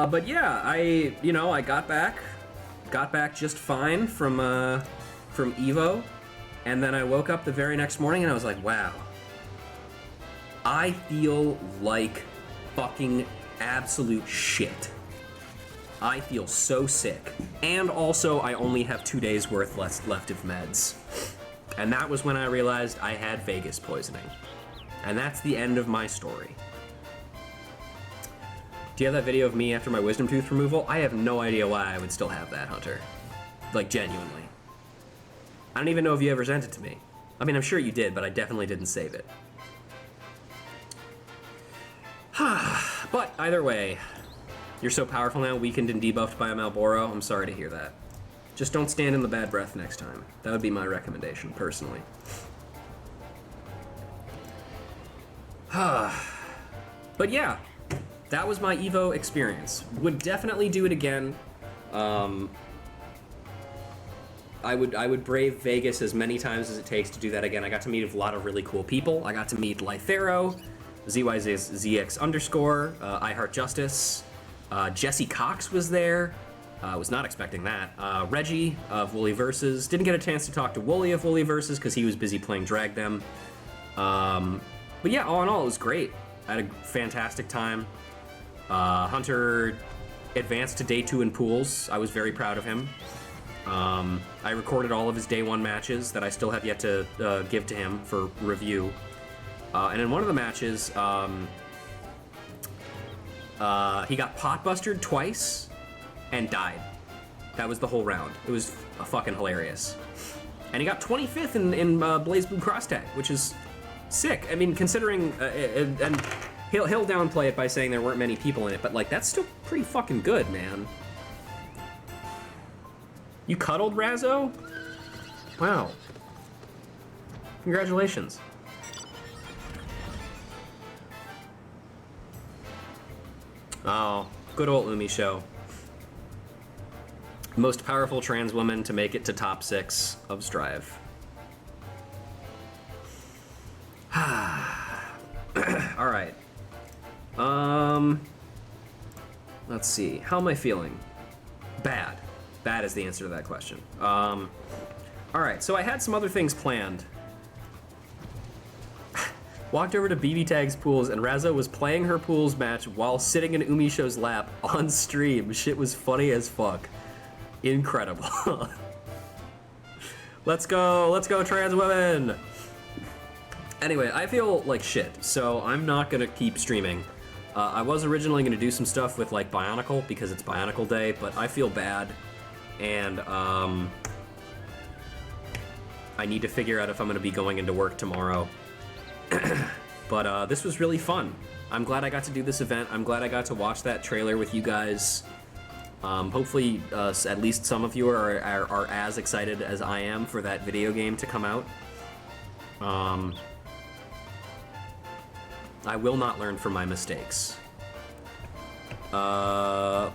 But yeah, I got back just fine from Evo, and then I woke up the very next morning and I was like, wow. I feel like fucking absolute shit. I feel so sick. And also, I only have 2 days worth left of meds. And that was when I realized I had Vegas poisoning. And that's the end of my story. Do you have that video of me after my wisdom tooth removal? I have no idea why I would still have that, Hunter. Like, genuinely. I don't even know if you ever sent it to me. I mean, I'm sure you did, but I definitely didn't save it. But either way, You're so powerful now, weakened and debuffed by a Malboro. I'm sorry to hear that. Just don't stand in the bad breath next time. That would be my recommendation, personally. But yeah, that was my Evo experience. Would definitely do it again. I would brave Vegas as many times as it takes to do that again. I got to meet a lot of really cool people. I got to meet Lythero, ZYZX_, I Heart Justice. Jesse Cox was there. I was not expecting that. Reggie of Wooly Versus. Didn't get a chance to talk to Wooly of Wooly Versus because he was busy playing Drag Them. But yeah, all in all, it was great. I had a fantastic time. Hunter advanced to day 2 in pools. I was very proud of him. I recorded all of his day 1 matches that I still have yet to give to him for review. And in one of the matches, he got pot-bustered twice and died. That was the whole round. It was fucking hilarious. And he got 25th in Blaze Blue Cross Tag, which is sick. I mean, considering, and he'll downplay it by saying there weren't many people in it, but like, that's still pretty fucking good, man. You cuddled Razzo? Wow. Congratulations. Oh, good old Umi show. Most powerful trans woman to make it to top 6 of Strive. All right. Let's see. How am I feeling? Bad. Bad is the answer to that question. All right, so I had some other things planned. Walked over to BB Tag's pools, and Razzo was playing her pools match while sitting in Umi Show's lap on stream. Shit was funny as fuck. Incredible. Let's go, trans women! Anyway, I feel like shit, so I'm not gonna keep streaming. I was originally gonna do some stuff with like Bionicle because it's Bionicle Day, but I feel bad, and I need to figure out if I'm gonna be going into work tomorrow. But this was really fun. I'm glad I got to do this event. I'm glad I got to watch that trailer with you guys. Hopefully, at least some of you are as excited as I am for that video game to come out. I will not learn from my mistakes. Yeah,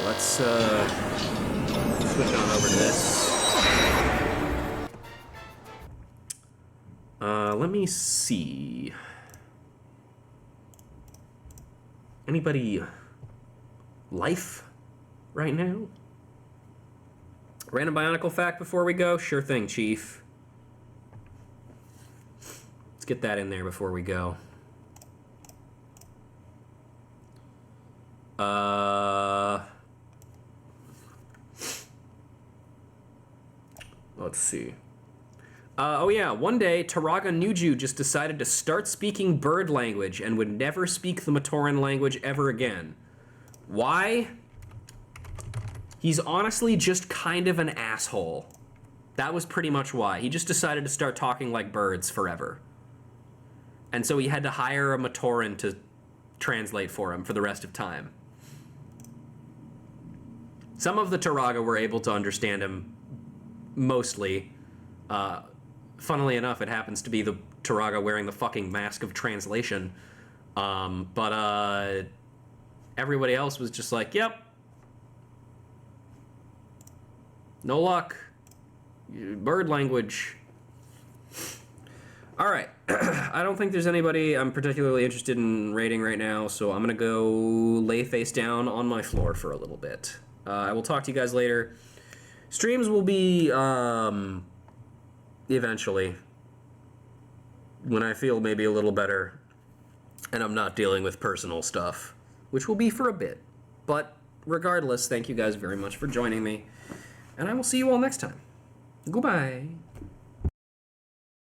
let's switch on over to this. Let me see. Anybody life right now? Random Bionicle fact before we go? Sure thing, Chief. Let's get that in there before we go. Let's see. Oh yeah, one day Taraga Nuju just decided to start speaking bird language and would never speak the Matoran language ever again. Why? He's honestly just kind of an asshole. That was pretty much why. He just decided to start talking like birds forever. And so he had to hire a Matoran to translate for him for the rest of time. Some of the Taraga were able to understand him, mostly. Funnily enough, it happens to be the Taraga wearing the fucking mask of translation. But everybody else was just like, yep. No luck. Bird language. All right. I don't think there's anybody I'm particularly interested in raiding right now, so I'm going to go lay face down on my floor for a little bit. I will talk to you guys later. Streams will be... eventually, when I feel maybe a little better and I'm not dealing with personal stuff, which will be for a bit. But regardless, thank you guys very much for joining me, and I will see you all next time. Goodbye.